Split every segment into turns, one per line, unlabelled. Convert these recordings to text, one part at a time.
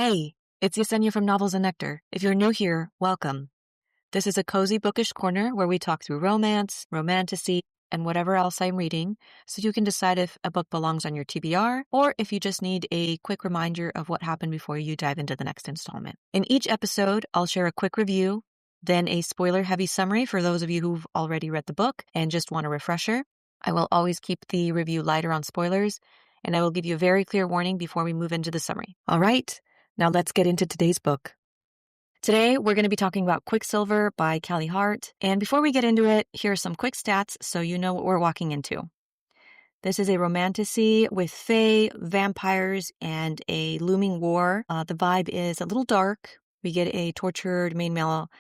Hey, it's Yesenia from Novels and Nectar. If you're new here, welcome. This is a cozy bookish corner where we talk through romance, romantasy, and whatever else I'm reading, so you can decide if a book belongs on your TBR or if you just need a quick reminder of what happened before you dive into the next installment. In each episode, I'll share a quick review, then a spoiler-heavy summary for those of you who've already read the book and just want a refresher. I will always keep the review lighter on spoilers, and I will give you a very clear warning before we move into the summary. All right. Now let's get into today's book. Today, we're going to be talking about Quicksilver by Callie Hart. And before we get into it, here are some quick stats so you know what we're walking into. This is a romantasy with fae, vampires, and a looming war. The vibe is a little dark. We get a tortured main male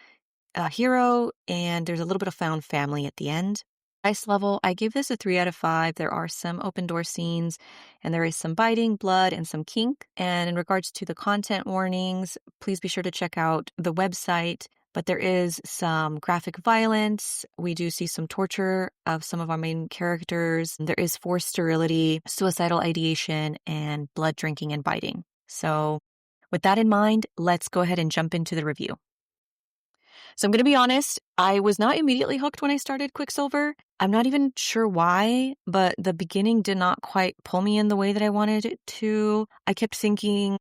hero, and there's a little bit of found family at the end. Ice level, I gave this a 3 out of 5. There are some open door scenes, and there is some biting, blood, and some kink. And in regards to the content warnings, please be sure to check out the website. But there is some graphic violence. We do see some torture of some of our main characters. There is forced sterility, suicidal ideation, and blood drinking and biting. So with that in mind, let's go ahead and jump into the review. So I'm going to be honest, I was not immediately hooked when I started Quicksilver. I'm not even sure why, but the beginning did not quite pull me in the way that I wanted it to. I kept thinking,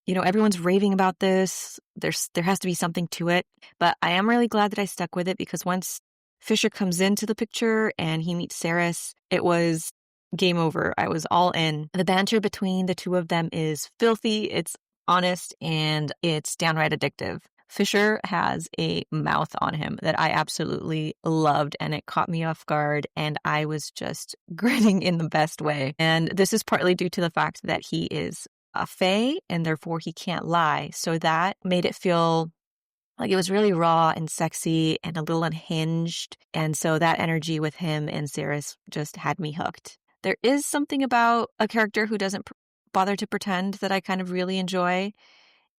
everyone's raving about this. There has to be something to it. But I am really glad that I stuck with it because once Fisher comes into the picture and he meets Ceres, it was game over. I was all in. The banter between the two of them is filthy, it's honest, and it's downright addictive. Fisher has a mouth on him that I absolutely loved, and it caught me off guard, and I was just grinning in the best way. And this is partly due to the fact that he is a fae, and therefore he can't lie. So that made it feel like it was really raw and sexy and a little unhinged. And so that energy with him and Ceres just had me hooked. There is something about a character who doesn't bother to pretend that I kind of really enjoy.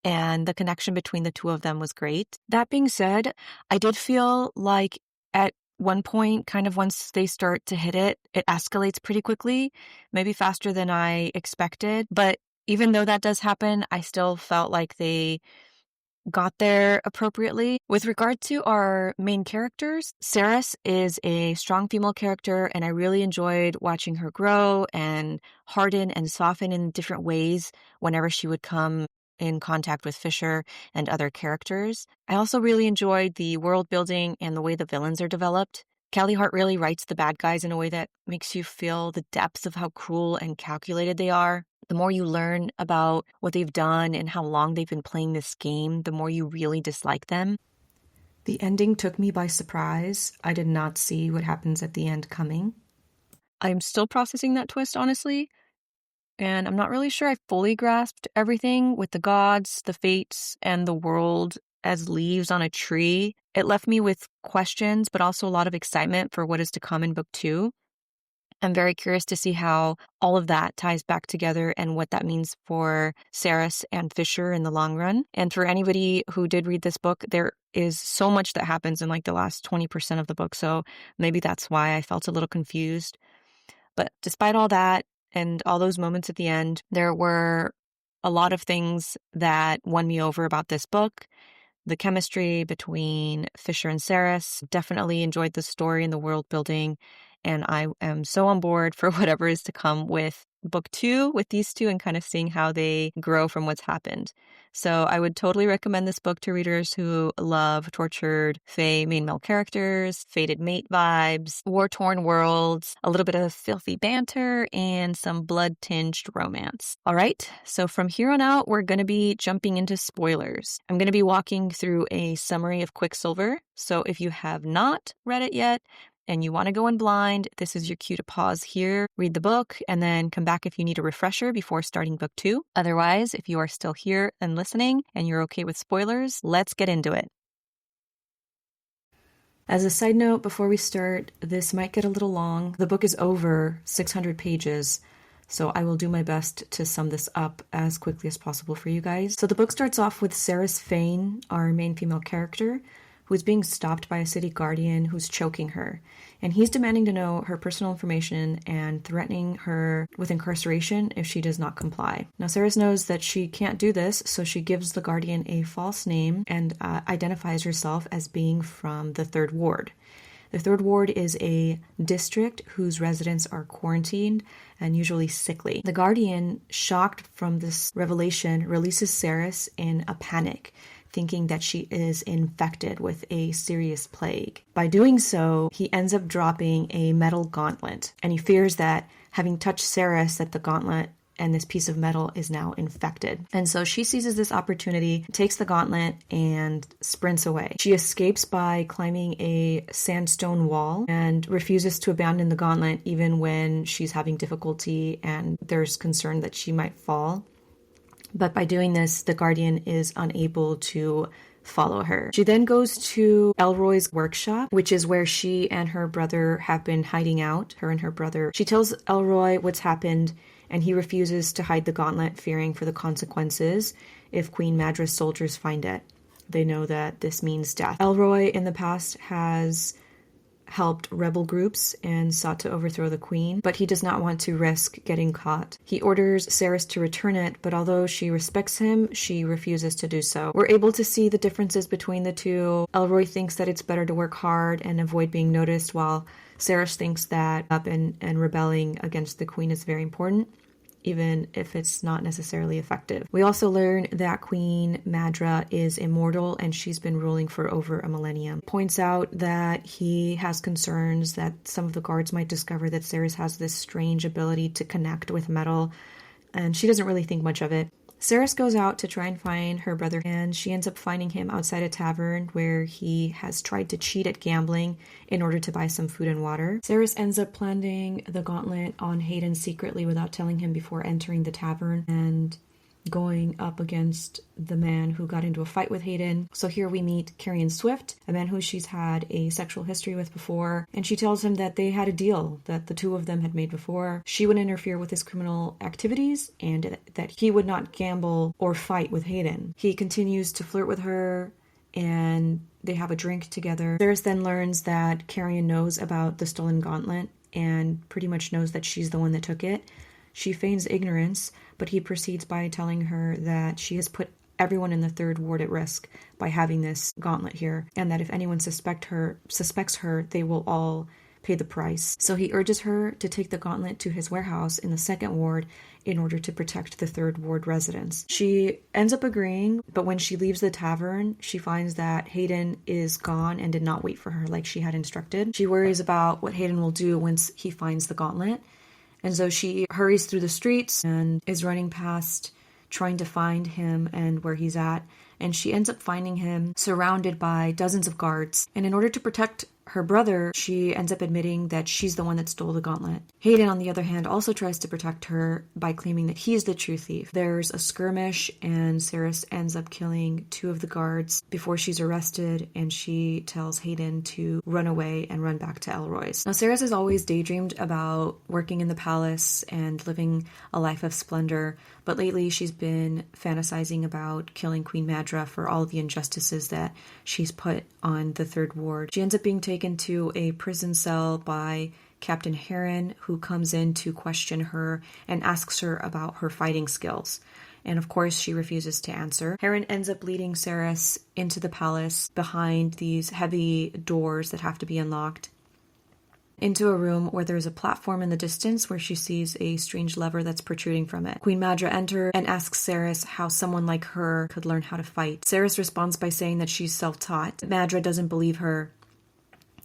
And the connection between the two of them was great. That being said, I did feel like at one point, kind of once they start to hit it, it escalates pretty quickly, maybe faster than I expected. But even though that does happen, I still felt like they got there appropriately. With regard to our main characters, Ceres is a strong female character, and I really enjoyed watching her grow and harden and soften in different ways whenever she would come in contact with Fisher and other characters. I also really enjoyed the world building and the way the villains are developed. Callie Hart really writes the bad guys in a way that makes you feel the depths of how cruel and calculated they are. The more you learn about what they've done and how long they've been playing this game, the more you really dislike them. The ending took me by surprise. I did not see what happens at the end coming. I'm still processing that twist, honestly. And I'm not really sure I fully grasped everything with the gods, the fates, and the world as leaves on a tree. It left me with questions, but also a lot of excitement for what is to come in book 2. I'm very curious to see how all of that ties back together and what that means for Ceres and Fisher in the long run. And for anybody who did read this book, there is so much that happens in like the last 20% of the book. So maybe that's why I felt a little confused. But despite all that, and all those moments at the end, there were a lot of things that won me over about this book. The chemistry between Fisher and Ceres, definitely enjoyed the story and the world building. And I am so on board for whatever is to come with book 2 with these two and kind of seeing how they grow from what's happened. So I would totally recommend this book to readers who love tortured fae main male characters, fated mate vibes, war-torn worlds, a little bit of filthy banter, and some blood-tinged romance. All right, so from here on out, we're going to be jumping into spoilers. I'm going to be walking through a summary of Quicksilver. So if you have not read it yet, and you want to go in blind, this is your cue to pause here, read the book, and then come back if you need a refresher before starting book 2. Otherwise, if you are still here and listening and you're okay with spoilers, let's get into it. As a side note, before we start, this might get a little long. The book is over 600 pages, so I will do my best to sum this up as quickly as possible for you guys. So the book starts off with Ceres Fane, our main female character, who's being stopped by a city guardian who's choking her. And he's demanding to know her personal information and threatening her with incarceration if she does not comply. Now, Ceres knows that she can't do this, so she gives the guardian a false name and identifies herself as being from the Third Ward. The Third Ward is a district whose residents are quarantined and usually sickly. The Guardian, shocked from this revelation, releases Ceres in a panic, thinking that she is infected with a serious plague. By doing so, he ends up dropping a metal gauntlet, and he fears that having touched Ceres, that the gauntlet and this piece of metal is now infected. And so she seizes this opportunity, takes the gauntlet, and sprints away. She escapes by climbing a sandstone wall and refuses to abandon the gauntlet even when she's having difficulty and there's concern that she might fall. But by doing this, the Guardian is unable to follow her. She then goes to Elroy's workshop, which is where she and her brother have been hiding out, her and her brother. She tells Elroy what's happened, and he refuses to hide the gauntlet, fearing for the consequences if Queen Madra's soldiers find it. They know that this means death. Elroy in the past has helped rebel groups and sought to overthrow the queen, but he does not want to risk getting caught. He orders Ceres to return it, but although she respects him, she refuses to do so. We're able to see the differences between the two. Elroy thinks that it's better to work hard and avoid being noticed, while Ceres thinks that up and rebelling against the queen is very important, even if it's not necessarily effective. We also learn that Queen Madra is immortal and she's been ruling for over a millennium. Points out that he has concerns that some of the guards might discover that Ceres has this strange ability to connect with metal, and she doesn't really think much of it. Ceres goes out to try and find her brother, and she ends up finding him outside a tavern where he has tried to cheat at gambling in order to buy some food and water. Ceres ends up planting the gauntlet on Hayden secretly without telling him before entering the tavern and going up against the man who got into a fight with Hayden. So here we meet Carrion Swift, a man who she's had a sexual history with before, and she tells him that they had a deal that the two of them had made before. She would interfere with his criminal activities and that he would not gamble or fight with Hayden. He continues to flirt with her and they have a drink together. Ceres then learns that Carrion knows about the stolen gauntlet and pretty much knows that she's the one that took it. She feigns ignorance, but he proceeds by telling her that she has put everyone in the Third Ward at risk by having this gauntlet here, and that if anyone suspects her, they will all pay the price. So he urges her to take the gauntlet to his warehouse in the Second Ward in order to protect the Third Ward residents. She ends up agreeing, but when she leaves the tavern, she finds that Hayden is gone and did not wait for her like she had instructed. She worries about what Hayden will do once he finds the gauntlet. And so she hurries through the streets and is running past, trying to find him and where he's at. And she ends up finding him surrounded by dozens of guards. And in order to protect her brother, she ends up admitting that she's the one that stole the gauntlet. Hayden, on the other hand, also tries to protect her by claiming that he's the true thief. There's a skirmish, and Ceres ends up killing two of the guards before she's arrested, and she tells Hayden to run away and run back to Elroy's. Now, Ceres has always daydreamed about working in the palace and living a life of splendor, but lately she's been fantasizing about killing Queen Madra for all the injustices that she's put on the Third Ward. She ends up being taken to a prison cell by Captain Heron, who comes in to question her and asks her about her fighting skills. And of course, she refuses to answer. Heron ends up leading Ceres into the palace behind these heavy doors that have to be unlocked, into a room where there's a platform in the distance where she sees a strange lever that's protruding from it. Queen Madra enters and asks Ceres how someone like her could learn how to fight. Ceres responds by saying that she's self-taught. Madra doesn't believe her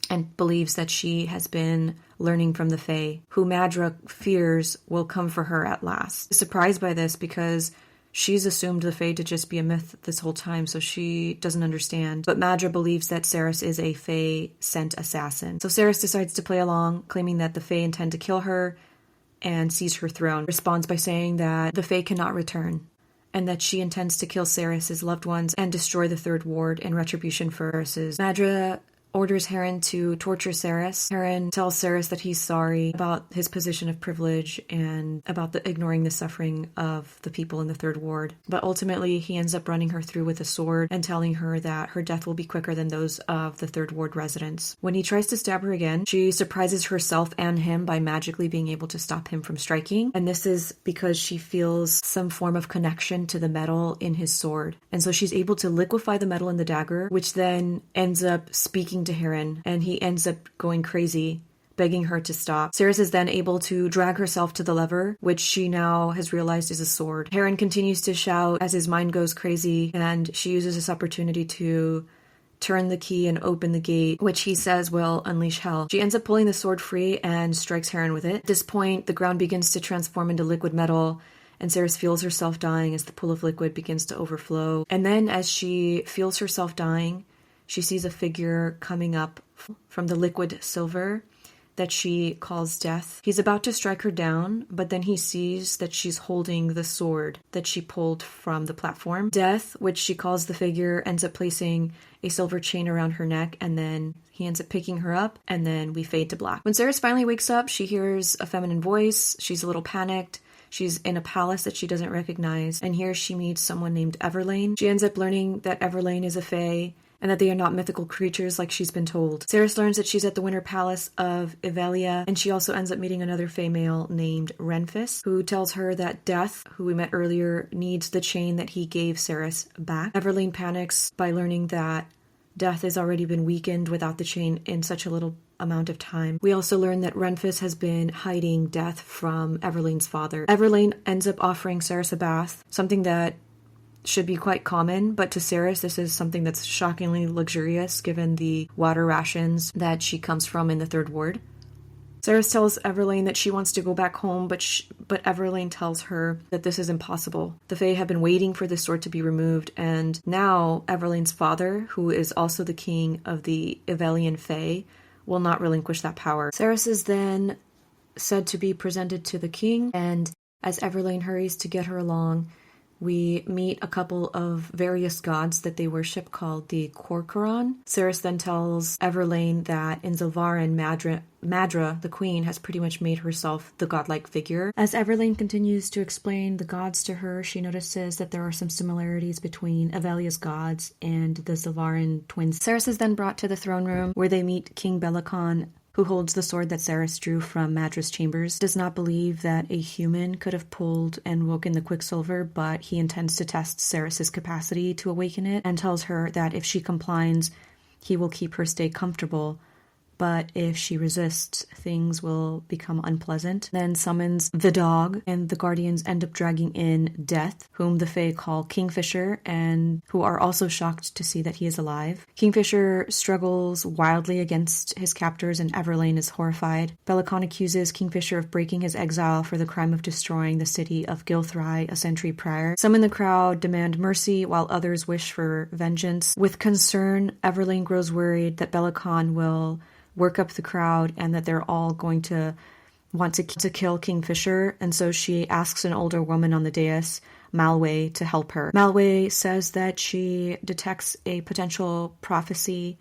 and believes that she has been learning from the Fae, who Madra fears will come for her at last. She's surprised by this because she's assumed the Fae to just be a myth this whole time, so she doesn't understand. But Madra believes that Ceres is a Fae-sent assassin. So Ceres decides to play along, claiming that the Fae intend to kill her and seize her throne. Responds by saying that the Fae cannot return, and that she intends to kill Ceres' loved ones and destroy the Third Ward in retribution for Ceres. Madra orders Heron to torture Cerys. Heron tells Cerys that he's sorry about his position of privilege and about ignoring the suffering of the people in the Third Ward. But ultimately, he ends up running her through with a sword and telling her that her death will be quicker than those of the Third Ward residents. When he tries to stab her again, she surprises herself and him by magically being able to stop him from striking. And this is because she feels some form of connection to the metal in his sword. And so she's able to liquefy the metal in the dagger, which then ends up speaking to Heron, and he ends up going crazy, begging her to stop. Cerys is then able to drag herself to the lever, which she now has realized is a sword. Heron continues to shout as his mind goes crazy, and she uses this opportunity to turn the key and open the gate, which he says will unleash hell. She ends up pulling the sword free and strikes Heron with it. At this point, the ground begins to transform into liquid metal, and Cerys feels herself dying as the pool of liquid begins to overflow. And then as she feels herself dying, she sees a figure coming up from the liquid silver that she calls Death. He's about to strike her down, but then he sees that she's holding the sword that she pulled from the platform. Death, which she calls the figure, ends up placing a silver chain around her neck, and then he ends up picking her up, and then we fade to black. When Cerys finally wakes up, she hears a feminine voice. She's a little panicked. She's in a palace that she doesn't recognize, and here she meets someone named Everlane. She ends up learning that Everlane is a fae, and that they are not mythical creatures like she's been told. Cerys learns that she's at the Winter Palace of Ivelia, and she also ends up meeting another fae male named Renfis, who tells her that Death, who we met earlier, needs the chain that he gave Cerys back. Everlane panics by learning that Death has already been weakened without the chain in such a little amount of time. We also learn that Renfis has been hiding Death from Everlane's father. Everlane ends up offering Cerys a bath, something that should be quite common, but to Cerys, this is something that's shockingly luxurious given the water rations that she comes from in the Third Ward. Cerys tells Everlane that she wants to go back home, but Everlane tells her that this is impossible. The Fae have been waiting for this sword to be removed, and now Everlane's father, who is also the king of the Ivelian Fae, will not relinquish that power. Cerys is then said to be presented to the king, and as Everlane hurries to get her along, we meet a couple of various gods that they worship called the Corcoran. Cerys then tells Everlane that in Zilvarin, Madra, the queen, has pretty much made herself the godlike figure. As Everlane continues to explain the gods to her, she notices that there are some similarities between Avelia's gods and the Zilvarin twins. Cerys is then brought to the throne room where they meet King Bellicon, who holds the sword that Cerys drew from Madra's chambers. Does not believe that a human could have pulled and woken the Quicksilver, but he intends to test Cerys's capacity to awaken it, and tells her that if she complies, he will keep her stay comfortable. But if she resists, things will become unpleasant. Then summons the dog, and the Guardians end up dragging in Death, whom the Fae call Kingfisher, and who are also shocked to see that he is alive. Kingfisher struggles wildly against his captors, and Everlane is horrified. Bellicon accuses Kingfisher of breaking his exile for the crime of destroying the city of Gilthry a century prior. Some in the crowd demand mercy, while others wish for vengeance. With concern, Everlane grows worried that Bellicon will work up the crowd and that they're all going to want to kill Kingfisher, and so she asks an older woman on the dais, Malway, to help her. Malway says that she detects a potential prophecy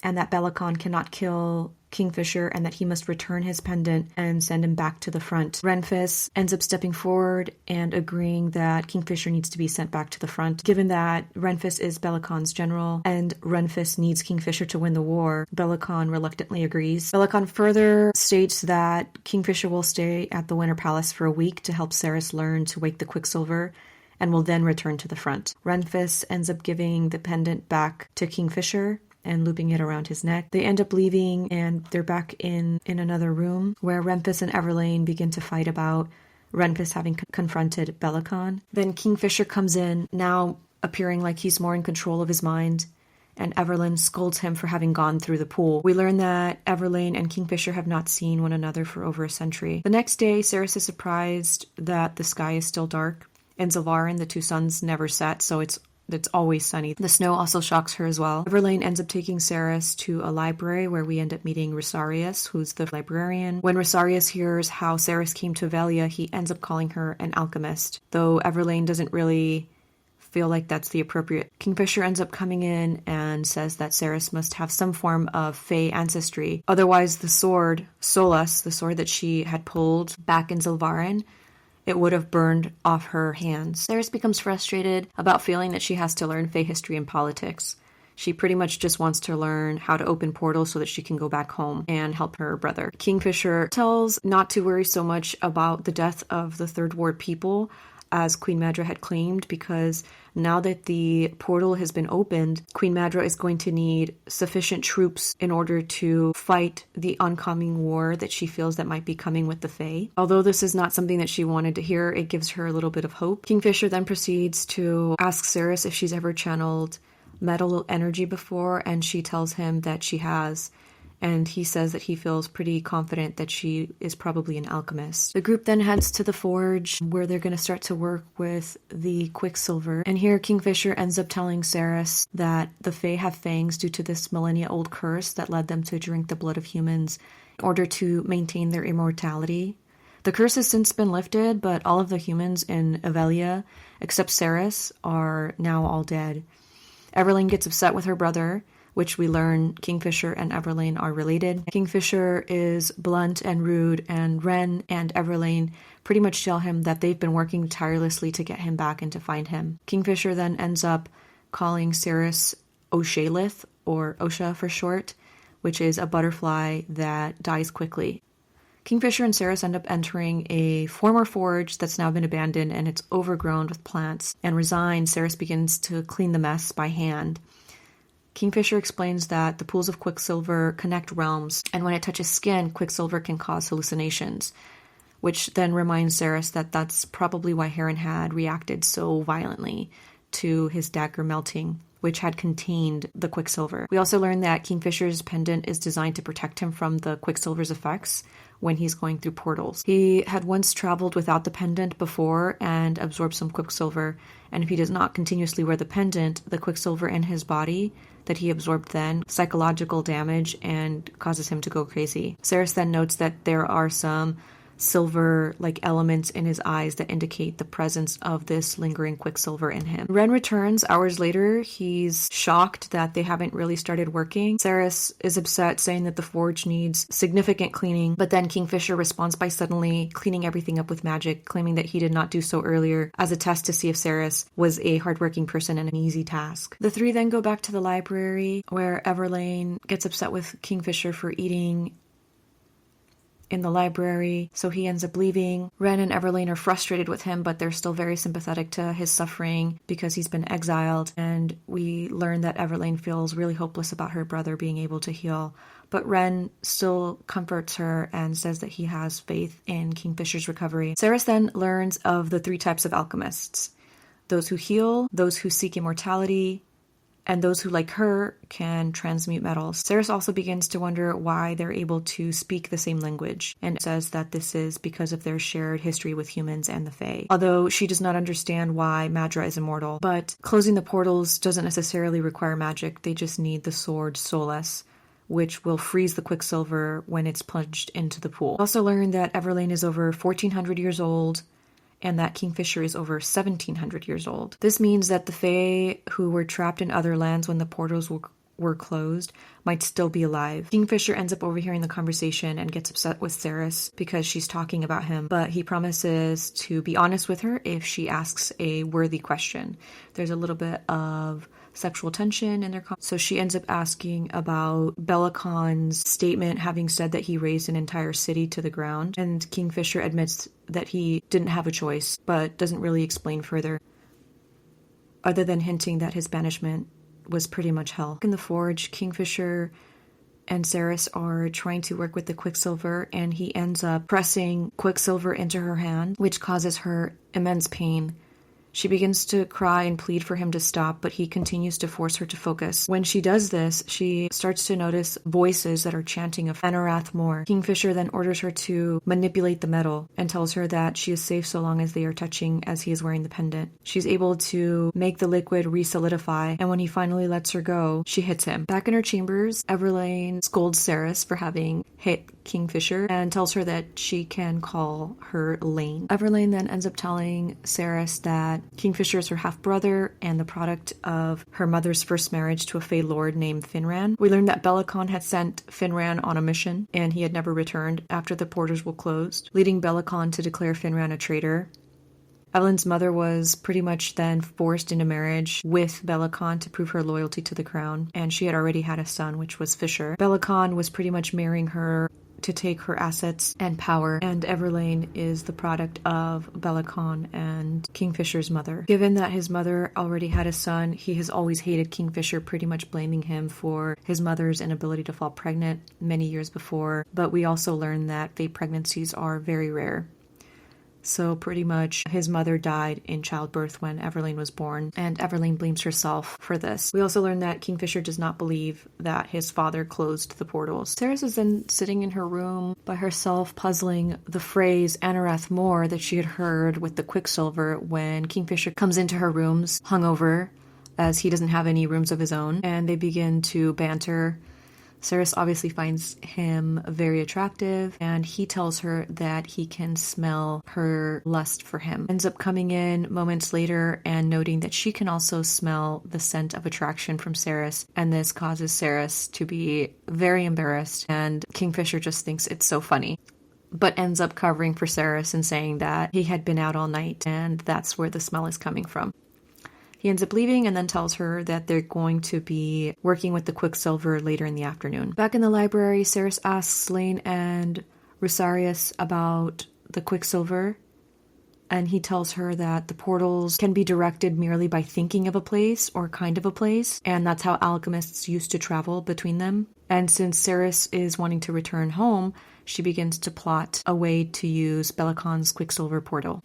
and that Bellicon cannot kill Kingfisher and that he must return his pendant and send him back to the front. Renfis ends up stepping forward and agreeing that Kingfisher needs to be sent back to the front. Given that Renfis is Bellicon's general and Renfis needs Kingfisher to win the war, Bellicon reluctantly agrees. Bellicon further states that Kingfisher will stay at the Winter Palace for a week to help Cerys learn to wake the Quicksilver, and will then return to the front. Renfis ends up giving the pendant back to Kingfisher and looping it around his neck. They end up leaving, and they're back in another room where Renfis and Everlane begin to fight about Renfis having confronted Bellicon. Then Kingfisher comes in, now appearing like he's more in control of his mind, and Everlane scolds him for having gone through the pool. We learn that Everlane and Kingfisher have not seen one another for over a century. The next day, Cerys is surprised that the sky is still dark. In Zilvarin, the two suns never set, so it's always sunny. The snow also shocks her as well. Everlane ends up taking Cerys to a library where we end up meeting Rosarius, who's the librarian. When Rosarius hears how Cerys came to Velia, he ends up calling her an alchemist, though Everlane doesn't really feel like that's the appropriate. Kingfisher ends up coming in and says that Ceres must have some form of Fae ancestry. Otherwise, the sword, Solas, the sword that she had pulled back in Zilvarin, it would have burned off her hands. Ceres becomes frustrated about feeling that she has to learn Fae history and politics. She pretty much just wants to learn how to open portals so that she can go back home and help her brother. Kingfisher tells not to worry so much about the death of the Third Ward people, as Queen Madra had claimed, because now that the portal has been opened, Queen Madra is going to need sufficient troops in order to fight the oncoming war that she feels that might be coming with the Fae. Although this is not something that she wanted to hear, it gives her a little bit of hope. Kingfisher then proceeds to ask Ceres if she's ever channeled metal energy before, and she tells him that she has. And he says that he feels pretty confident that she is probably an alchemist. The group then heads to the forge where they're going to start to work with the Quicksilver. And here Kingfisher ends up telling Ceres that the Fae have fangs due to this millennia-old curse that led them to drink the blood of humans in order to maintain their immortality. The curse has since been lifted, but all of the humans in Avelia, except Ceres, are now all dead. Everlane gets upset with her brother, which we learn Kingfisher and Everlane are related. Kingfisher is blunt and rude, and Ren and Everlane pretty much tell him that they've been working tirelessly to get him back and to find him. Kingfisher then ends up calling Ceres Oshalith, or Osha for short, which is a butterfly that dies quickly. Kingfisher and Ceres end up entering a former forge that's now been abandoned, and it's overgrown with plants. And resigned, Ceres begins to clean the mess by hand. Kingfisher explains that the pools of Quicksilver connect realms, and when it touches skin, Quicksilver can cause hallucinations, which then reminds Ceres that that's probably why Heron had reacted so violently to his dagger melting, which had contained the Quicksilver. We also learn that Kingfisher's pendant is designed to protect him from the Quicksilver's effects when he's going through portals. He had once traveled without the pendant before and absorbed some Quicksilver, and if he does not continuously wear the pendant, the Quicksilver in his body that he absorbed then psychological damage and causes him to go crazy. Ceres then notes that there are some silver-like elements in his eyes that indicate the presence of this lingering Quicksilver in him. Ren returns hours later. He's shocked that they haven't really started working. Ceres is upset, saying that the forge needs significant cleaning, but then Kingfisher responds by suddenly cleaning everything up with magic, claiming that he did not do so earlier as a test to see if Ceres was a hardworking person and an easy task. The three then go back to the library, where Everlane gets upset with Kingfisher for eating in the library, so he ends up leaving. Ren and Everlane are frustrated with him, but they're still very sympathetic to his suffering because he's been exiled, and we learn that Everlane feels really hopeless about her brother being able to heal. But Ren still comforts her and says that he has faith in Kingfisher's recovery. Ceres then learns of the three types of alchemists: those who heal, those who seek immortality, and those who, like her, can transmute metals. Ceres also begins to wonder why they're able to speak the same language, and says that this is because of their shared history with humans and the Fae. Although she does not understand why Madra is immortal, but closing the portals doesn't necessarily require magic, they just need the sword Solas, which will freeze the Quicksilver when it's plunged into the pool. We also learned that Everlane is over 1,400 years old, and that Kingfisher is over 1,700 years old. This means that the Fae who were trapped in other lands when the portals were closed might still be alive. Kingfisher ends up overhearing the conversation and gets upset with Ceres because she's talking about him, but he promises to be honest with her if she asks a worthy question. There's a little bit of sexual tension in their so she ends up asking about Bellacon's statement having said that he razed an entire city to the ground, and Kingfisher admits that he didn't have a choice, but doesn't really explain further, other than hinting that his banishment was pretty much hell. In the forge, Kingfisher and Ceres are trying to work with the Quicksilver, and he ends up pressing Quicksilver into her hand, which causes her immense pain. She begins to cry and plead for him to stop, but he continues to force her to focus. When she does this, she starts to notice voices that are chanting of Anarath more. Kingfisher then orders her to manipulate the metal and tells her that she is safe so long as they are touching as he is wearing the pendant. She's able to make the liquid re-solidify, and when he finally lets her go, she hits him. Back in her chambers, Everlane scolds Ceres for having hit Kingfisher and tells her that she can call her Lane. Everlane then ends up telling Cerys that Kingfisher is her half-brother and the product of her mother's first marriage to a Fey lord named Finran. We learned that Bellicon had sent Finran on a mission and he had never returned after the portals were closed, leading Bellicon to declare Finran a traitor. Evelyn's mother was pretty much then forced into marriage with Bellicon to prove her loyalty to the crown, and she had already had a son, which was Fisher. Bellicon was pretty much marrying her to take her assets and power, and Everlane is the product of Bellicon and Kingfisher's mother. Given that his mother already had a son, he has always hated Kingfisher, pretty much blaming him for his mother's inability to fall pregnant many years before, but we also learn that Fey pregnancies are very rare. So pretty much his mother died in childbirth when Everlane was born, and Everlane blames herself for this. We also learn that Kingfisher does not believe that his father closed the portals. Cerys is then sitting in her room by herself, puzzling the phrase Anarath Moor that she had heard with the Quicksilver when Kingfisher comes into her rooms hungover, as he doesn't have any rooms of his own, and they begin to banter. Cerys obviously finds him very attractive, and he tells her that he can smell her lust for him. Ends up coming in moments later and noting that she can also smell the scent of attraction from Cerys, and this causes Cerys to be very embarrassed, and Kingfisher just thinks it's so funny, but ends up covering for Cerys and saying that he had been out all night, and that's where the smell is coming from. He ends up leaving and then tells her that they're going to be working with the Quicksilver later in the afternoon. Back in the library, Cerys asks Lane and Rosarius about the Quicksilver, and he tells her that the portals can be directed merely by thinking of a place or kind of a place, and that's how alchemists used to travel between them. And since Cerys is wanting to return home, she begins to plot a way to use Bellicon's Quicksilver portal.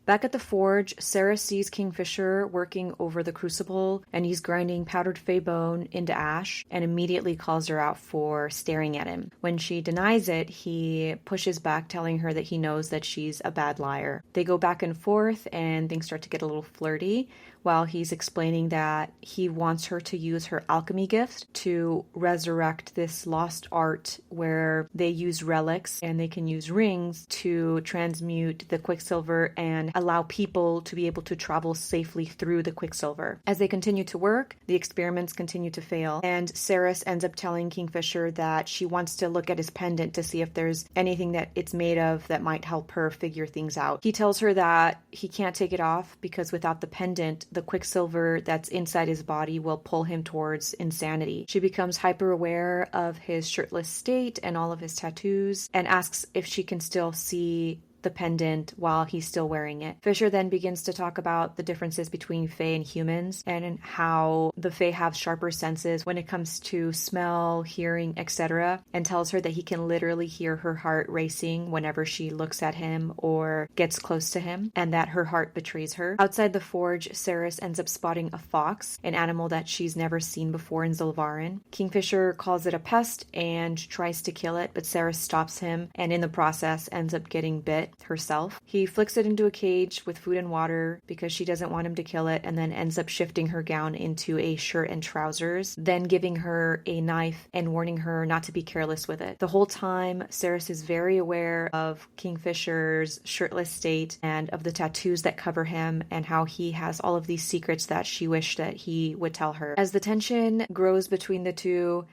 Back at the forge, Cerys sees Kingfisher working over the crucible, and he's grinding powdered fey bone into ash, and immediately calls her out for staring at him. When she denies it, he pushes back, telling her that he knows that she's a bad liar. They go back and forth, and things start to get a little flirty, while he's explaining that he wants her to use her alchemy gift to resurrect this lost art where they use relics and they can use rings to transmute the Quicksilver and allow people to be able to travel safely through the Quicksilver. As they continue to work, the experiments continue to fail, and Cerys ends up telling Kingfisher that she wants to look at his pendant to see if there's anything that it's made of that might help her figure things out. He tells her that he can't take it off because without the pendant, the Quicksilver that's inside his body will pull him towards insanity. She becomes hyper aware of his shirtless state and all of his tattoos and asks if she can still see the pendant while he's still wearing it. Fisher then begins to talk about the differences between Fae and humans and how the Fae have sharper senses when it comes to smell, hearing, etc., and tells her that he can literally hear her heart racing whenever she looks at him or gets close to him, and that her heart betrays her. Outside the forge, Cerys ends up spotting a fox, an animal that she's never seen before in Zilvarin. Kingfisher calls it a pest and tries to kill it, but Cerys stops him and in the process ends up getting bit herself. He flicks it into a cage with food and water because she doesn't want him to kill it, and then ends up shifting her gown into a shirt and trousers, then giving her a knife and warning her not to be careless with it. The whole time, Cerys is very aware of Kingfisher's shirtless state and of the tattoos that cover him and how he has all of these secrets that she wished that he would tell her. As the tension grows between the two,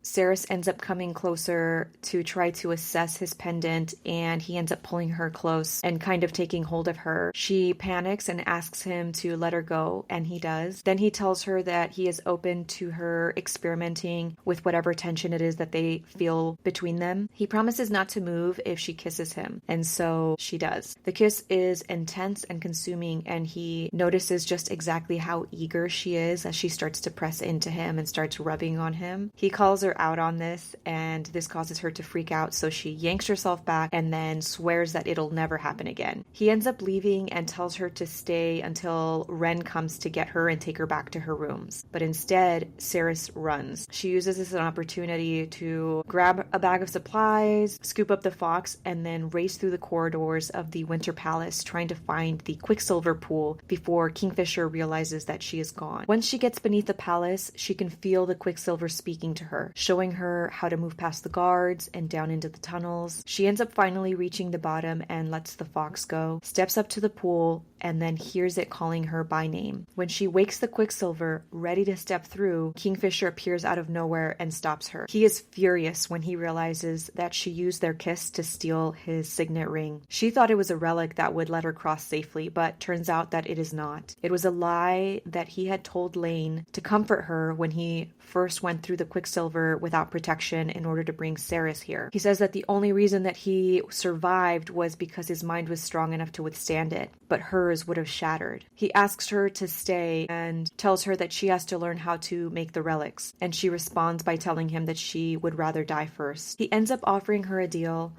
Cerys ends up coming closer to try to assess his pendant, and he ends up pulling her close and kind of taking hold of her. She panics and asks him to let her go, and he does. Then he tells her that he is open to her experimenting with whatever tension it is that they feel between them. He promises not to move if she kisses him, and so she does. The kiss is intense and consuming, and he notices just exactly how eager she is as she starts to press into him and starts rubbing on him. He calls her out on this, and this causes her to freak out, so she yanks herself back and then swears that it'll never happen again. He ends up leaving and tells her to stay until Ren comes to get her and take her back to her rooms. But instead, Cerys runs. She uses this as an opportunity to grab a bag of supplies, scoop up the fox, and then race through the corridors of the Winter Palace trying to find the Quicksilver pool before Kingfisher realizes that she is gone. Once she gets beneath the palace, she can feel the Quicksilver speaking to her. showing her how to move past the guards and down into the tunnels. She ends up finally reaching the bottom and lets the fox go, steps up to the pool, and then hears it calling her by name. When she wakes the Quicksilver, ready to step through, Kingfisher appears out of nowhere and stops her. He is furious when he realizes that she used their kiss to steal his signet ring. She thought it was a relic that would let her cross safely, but turns out that it is not. It was a lie that he had told Lane to comfort her when he first went through the Quicksilver without protection in order to bring Ceres here. He says that the only reason that he survived was because his mind was strong enough to withstand it, but hers would have shattered. He asks her to stay and tells her that she has to learn how to make the relics, and she responds by telling him that she would rather die first. He ends up offering her a deal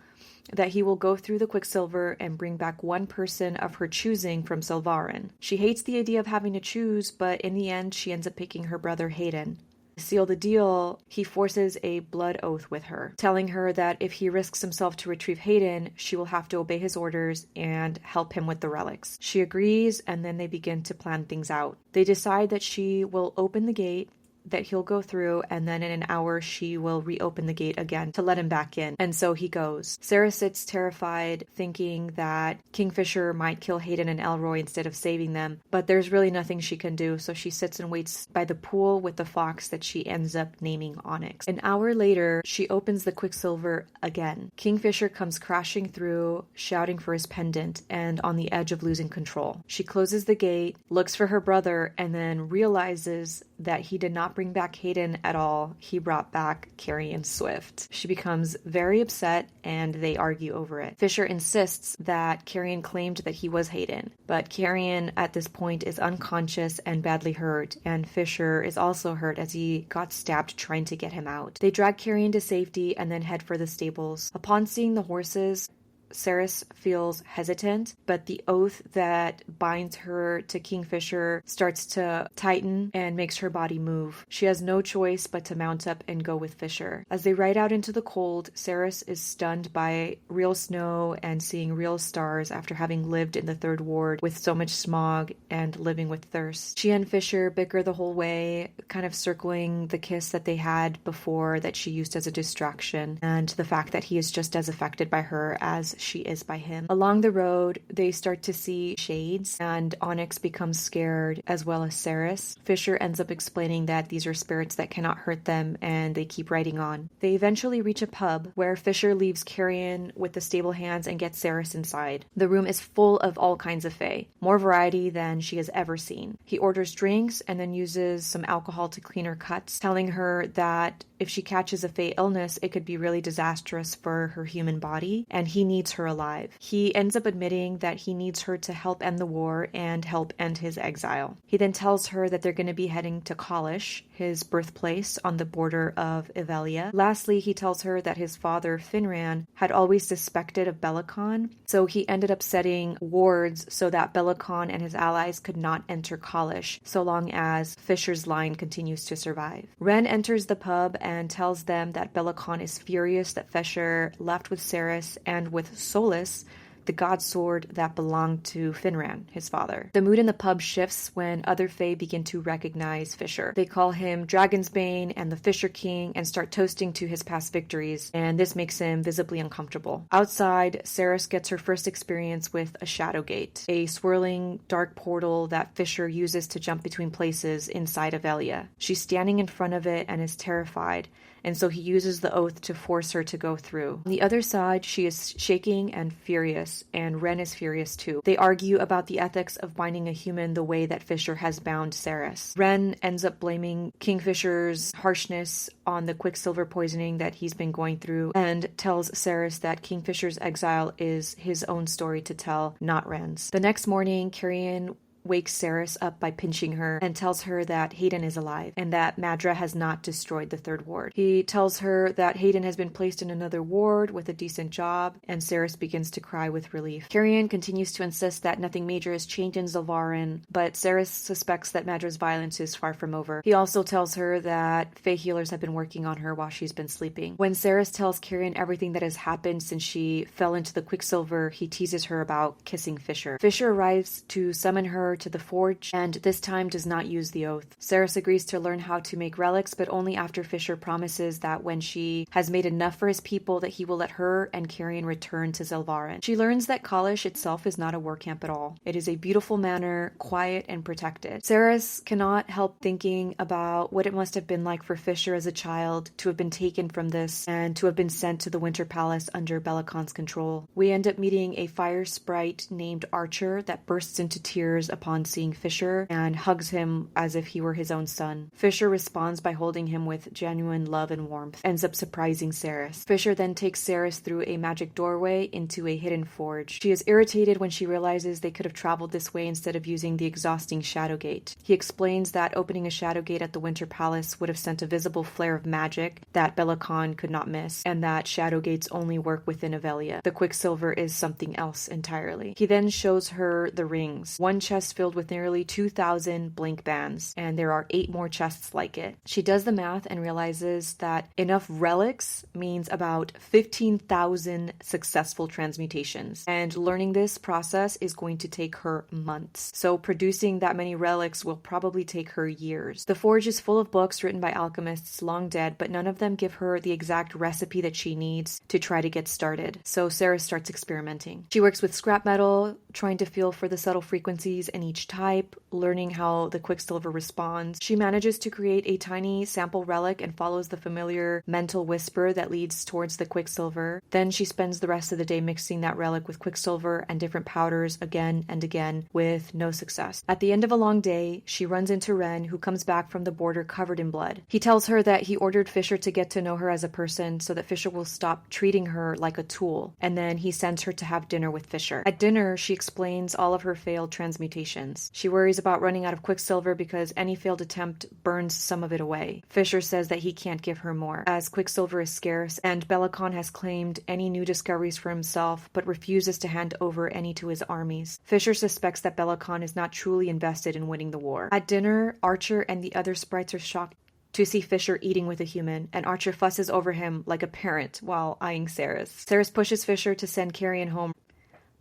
that he will go through the Quicksilver and bring back one person of her choosing from Silvarin. She hates the idea of having to choose, but in the end she ends up picking her brother Hayden. To seal the deal, he forces a blood oath with her, telling her that if he risks himself to retrieve Hayden, she will have to obey his orders and help him with the relics. She agrees, and then they begin to plan things out. They decide that she will open the gate, that he'll go through, and then in an hour she will reopen the gate again to let him back in. And so he goes. Sarah sits terrified, thinking that Kingfisher might kill Hayden and Elroy instead of saving them, but there's really nothing she can do, so she sits and waits by the pool with the fox that she ends up naming Onyx. An hour later, she opens the Quicksilver again. Kingfisher comes crashing through, shouting for his pendant, and on the edge of losing control. She closes the gate, looks for her brother, and then realizes that he did not bring back Hayden at all. He brought back Carrie and Swift. She becomes very upset and they argue over it. Fisher insists that Carrion claimed that he was Hayden, but Carrion at this point is unconscious and badly hurt, and Fisher is also hurt as he got stabbed trying to get him out. They drag Carrion to safety and then head for the stables. Upon seeing the horses, Ceres feels hesitant, but the oath that binds her to Kingfisher starts to tighten and makes her body move. She has no choice but to mount up and go with Fisher. As they ride out into the cold, Ceres is stunned by real snow and seeing real stars after having lived in the Third Ward with so much smog and living with thirst. She and Fisher bicker the whole way, kind of circling the kiss that they had before that she used as a distraction, and the fact that he is just as affected by her as she is by him. Along the road, they start to see shades, and Onyx becomes scared, as well as Ceres. Fisher ends up explaining that these are spirits that cannot hurt them, and they keep riding on. They eventually reach a pub, where Fisher leaves Carrion with the stable hands and gets Ceres inside. The room is full of all kinds of fae, more variety than she has ever seen. He orders drinks, and then uses some alcohol to clean her cuts, telling her that if she catches a fae illness, it could be really disastrous for her human body, and he needs her alive. He ends up admitting that he needs her to help end the war and help end his exile. He then tells her that they're going to be heading to Kalish, his birthplace on the border of Evelia. Lastly, he tells her that his father, Finran, had always suspected of Belicon, so he ended up setting wards so that Belicon and his allies could not enter Kalish, so long as Fisher's line continues to survive. Ren enters the pub and tells them that Belicon is furious that Fisher left with Ceres and with Solus, the god sword that belonged to Finran, his father. The mood in the pub shifts when other fae begin to recognize Fisher. They call him Dragon's Bane and the Fisher King and start toasting to his past victories, and this makes him visibly uncomfortable. Outside, Ceres gets her first experience with a Shadow Gate, a swirling dark portal that Fisher uses to jump between places inside of Elia. She's standing in front of it and is terrified, and so he uses the oath to force her to go through. On the other side, she is shaking and furious, and Ren is furious too. They argue about the ethics of binding a human the way that Fisher has bound Ceres. Ren ends up blaming Kingfisher's harshness on the Quicksilver poisoning that he's been going through, and tells Ceres that Kingfisher's exile is his own story to tell, not Ren's. The next morning, Carrion wakes Ceres up by pinching her and tells her that Hayden is alive and that Madra has not destroyed the Third Ward. He tells her that Hayden has been placed in another ward with a decent job, and Ceres begins to cry with relief. Carrion continues to insist that nothing major has changed in Zilvarin, but Ceres suspects that Madra's violence is far from over. He also tells her that fae healers have been working on her while she's been sleeping. When Ceres tells Carrion everything that has happened since she fell into the Quicksilver, he teases her about kissing Fisher. Fisher arrives to summon her to the forge, and this time does not use the oath. Ceres agrees to learn how to make relics, but only after Fisher promises that when she has made enough for his people that he will let her and Carrion return to Zelvarin. She learns that Kalish itself is not a war camp at all. It is a beautiful manor, quiet and protected. Ceres cannot help thinking about what it must have been like for Fisher as a child to have been taken from this and to have been sent to the Winter Palace under Belacon's control. We end up meeting a fire sprite named Archer that bursts into tears upon seeing Fisher and hugs him as if he were his own son. Fisher responds by holding him with genuine love and warmth, ends up surprising Ceres. Fisher then takes Ceres through a magic doorway into a hidden forge. She is irritated when she realizes they could have traveled this way instead of using the exhausting Shadow Gate. He explains that opening a Shadow Gate at the Winter Palace would have sent a visible flare of magic that Belacon could not miss, and that Shadow Gates only work within Avelia. The Quicksilver is something else entirely. He then shows her the rings, one chest filled with nearly 2,000 blink bands, and there are 8 more chests like it. She does the math and realizes that enough relics means about 15,000 successful transmutations, and learning this process is going to take her months. So producing that many relics will probably take her years. The forge is full of books written by alchemists long dead, but none of them give her the exact recipe that she needs to try to get started. So Ceres starts experimenting. She works with scrap metal, trying to feel for the subtle frequencies in each type, learning how the Quicksilver responds. She manages to create a tiny sample relic and follows the familiar mental whisper that leads towards the Quicksilver. Then she spends the rest of the day mixing that relic with Quicksilver and different powders again and again with no success. At the end of a long day, she runs into Ren, who comes back from the border covered in blood. He tells her that he ordered Fisher to get to know her as a person so that Fisher will stop treating her like a tool, and then he sends her to have dinner with Fisher. At dinner, she explains all of her failed transmutations. She worries about running out of Quicksilver because any failed attempt burns some of it away. Fisher says that he can't give her more, as Quicksilver is scarce, and Belacon has claimed any new discoveries for himself, but refuses to hand over any to his armies. Fisher suspects that Belacon is not truly invested in winning the war. At dinner, Archer and the other sprites are shocked to see Fisher eating with a human, and Archer fusses over him like a parent while eyeing Ceres. Ceres pushes Fisher to send Carrion home,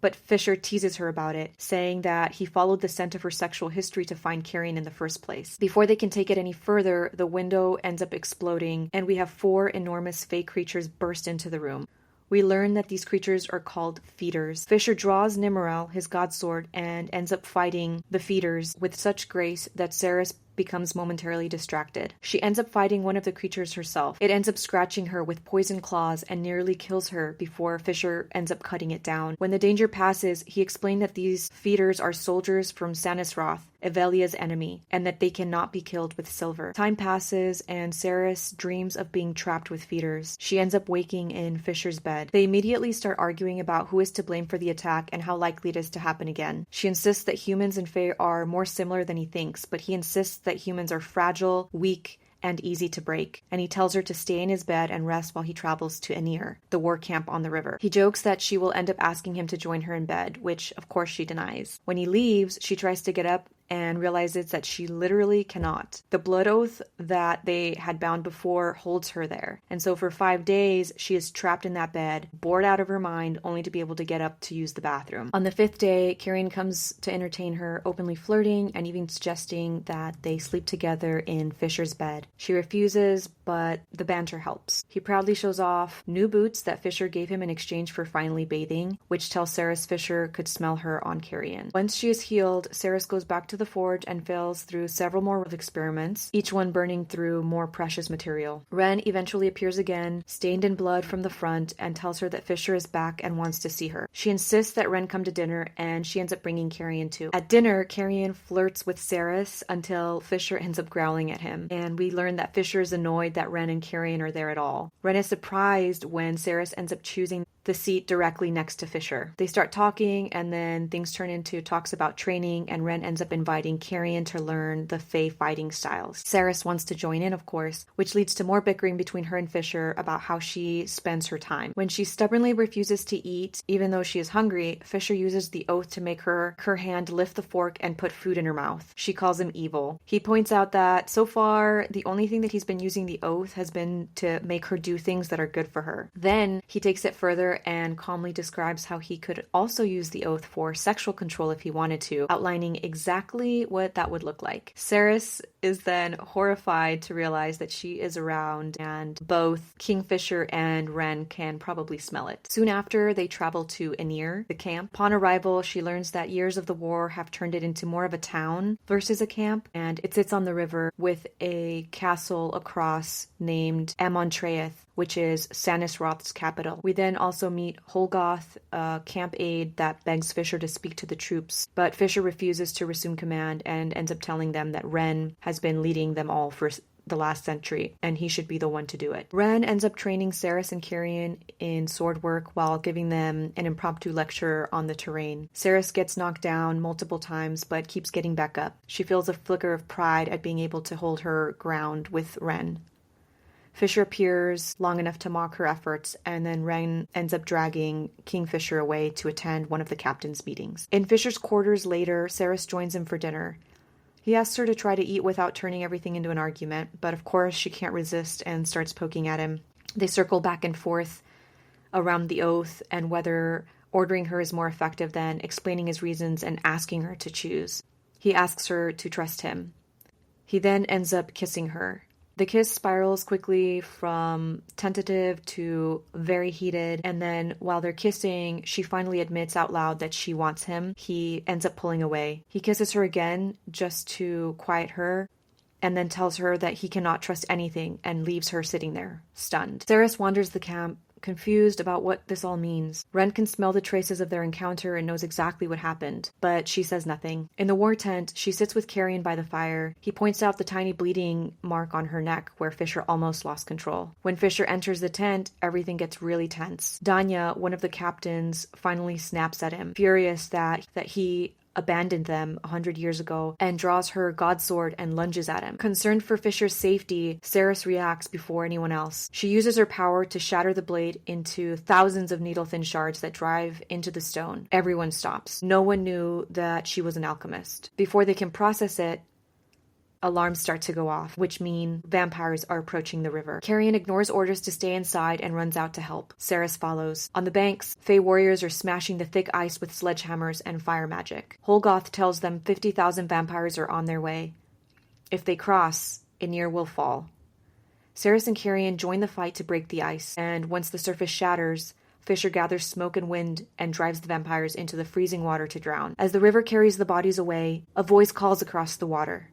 but Fisher teases her about it, saying that he followed the scent of her sexual history to find Carrion in the first place. Before they can take it any further, the window ends up exploding, and we have 4 enormous fey creatures burst into the room. We learn that these creatures are called feeders. Fisher draws Nimmerel, his god sword, and ends up fighting the feeders with such grace that Ceres becomes momentarily distracted. She ends up fighting one of the creatures herself. It ends up scratching her with poison claws and nearly kills her before Fisher ends up cutting it down. When the danger passes, he explained that these feeders are soldiers from Sanisroth, Evelia's enemy, and that they cannot be killed with silver. Time passes and Ceres dreams of being trapped with feeders. She ends up waking in Fisher's bed. They immediately start arguing about who is to blame for the attack and how likely it is to happen again. She insists that humans and Fae are more similar than he thinks, but he insists that humans are fragile, weak, and easy to break, and he tells her to stay in his bed and rest while he travels to Anir, the war camp on the river. He jokes that she will end up asking him to join her in bed, which of course she denies. When he leaves, she tries to get up and realizes that she literally cannot. The blood oath that they had bound before holds her there. And so for 5 days, she is trapped in that bed, bored out of her mind, only to be able to get up to use the bathroom. On the 5th day, Carrion comes to entertain her, openly flirting and even suggesting that they sleep together in Fisher's bed. She refuses, but the banter helps. He proudly shows off new boots that Fisher gave him in exchange for finally bathing, which tells Ceres Fisher could smell her on Carrion. Once she is healed, Ceres goes back to the forge and fails through several more experiments, each one burning through more precious material. Ren eventually appears again, stained in blood from the front, and tells her that Fisher is back and wants to see her. She insists that Ren come to dinner, and she ends up bringing Carrion too. At dinner, Carrion flirts with Ceres until Fisher ends up growling at him, and we learn that Fisher is annoyed that Ren and Carrion are there at all. Ren is surprised when Ceres ends up choosing the seat directly next to Fisher. They start talking, and then things turn into talks about training, and Ren ends up inviting Carrion to learn the Fae fighting styles. Ceres wants to join in, of course, which leads to more bickering between her and Fisher about how she spends her time. When she stubbornly refuses to eat, even though she is hungry, Fisher uses the oath to make her hand lift the fork and put food in her mouth. She calls him evil. He points out that so far, the only thing that he's been using the oath has been to make her do things that are good for her. Then he takes it further her and calmly describes how he could also use the oath for sexual control if he wanted to, outlining exactly what that would look like. Cerys is then horrified to realize that she is around and both Kingfisher and Ren can probably smell it. Soon after, they travel to Anir, the camp. Upon arrival, she learns that years of the war have turned it into more of a town versus a camp, and it sits on the river with a castle across named Amontreath, which is Sanisroth's capital. We then also meet Holgoth, a camp aide that begs Fisher to speak to the troops, but Fisher refuses to resume command and ends up telling them that Ren has been leading them all for the last century, and he should be the one to do it. Ren ends up training Cerys and Carrion in sword work while giving them an impromptu lecture on the terrain. Cerys gets knocked down multiple times, but keeps getting back up. She feels a flicker of pride at being able to hold her ground with Ren. Fisher appears long enough to mock her efforts, and then Ren ends up dragging Kingfisher away to attend one of the captain's meetings. In Fisher's quarters later, Cerys joins him for dinner. He asks her to try to eat without turning everything into an argument, but of course she can't resist and starts poking at him. They circle back and forth around the oath and whether ordering her is more effective than explaining his reasons and asking her to choose. He asks her to trust him. He then ends up kissing her. The kiss spirals quickly from tentative to very heated, and then while they're kissing, she finally admits out loud that she wants him. He ends up pulling away. He kisses her again just to quiet her, and then tells her that he cannot trust anything and leaves her sitting there, stunned. Cerys wanders the camp, confused about what this all means. Ren can smell the traces of their encounter and knows exactly what happened, but she says nothing. In the war tent, she sits with Carrion by the fire. He points out the tiny bleeding mark on her neck where Fisher almost lost control. When Fisher enters the tent, everything gets really tense. Danya, one of the captains, finally snaps at him, furious that he abandoned them 100 years ago, and draws her godsword and lunges at him. Concerned for Fisher's safety, Cerys reacts before anyone else. She uses her power to shatter the blade into thousands of needle-thin shards that drive into the stone. Everyone stops. No one knew that she was an alchemist. Before they can process it, alarms start to go off, which mean vampires are approaching the river. Carrion ignores orders to stay inside and runs out to help. Cerys follows. On the banks, Fey warriors are smashing the thick ice with sledgehammers and fire magic. Holgoth tells them 50,000 vampires are on their way. If they cross, Anir will fall. Cerys and Carrion join the fight to break the ice, and once the surface shatters, Fisher gathers smoke and wind and drives the vampires into the freezing water to drown. As the river carries the bodies away, a voice calls across the water.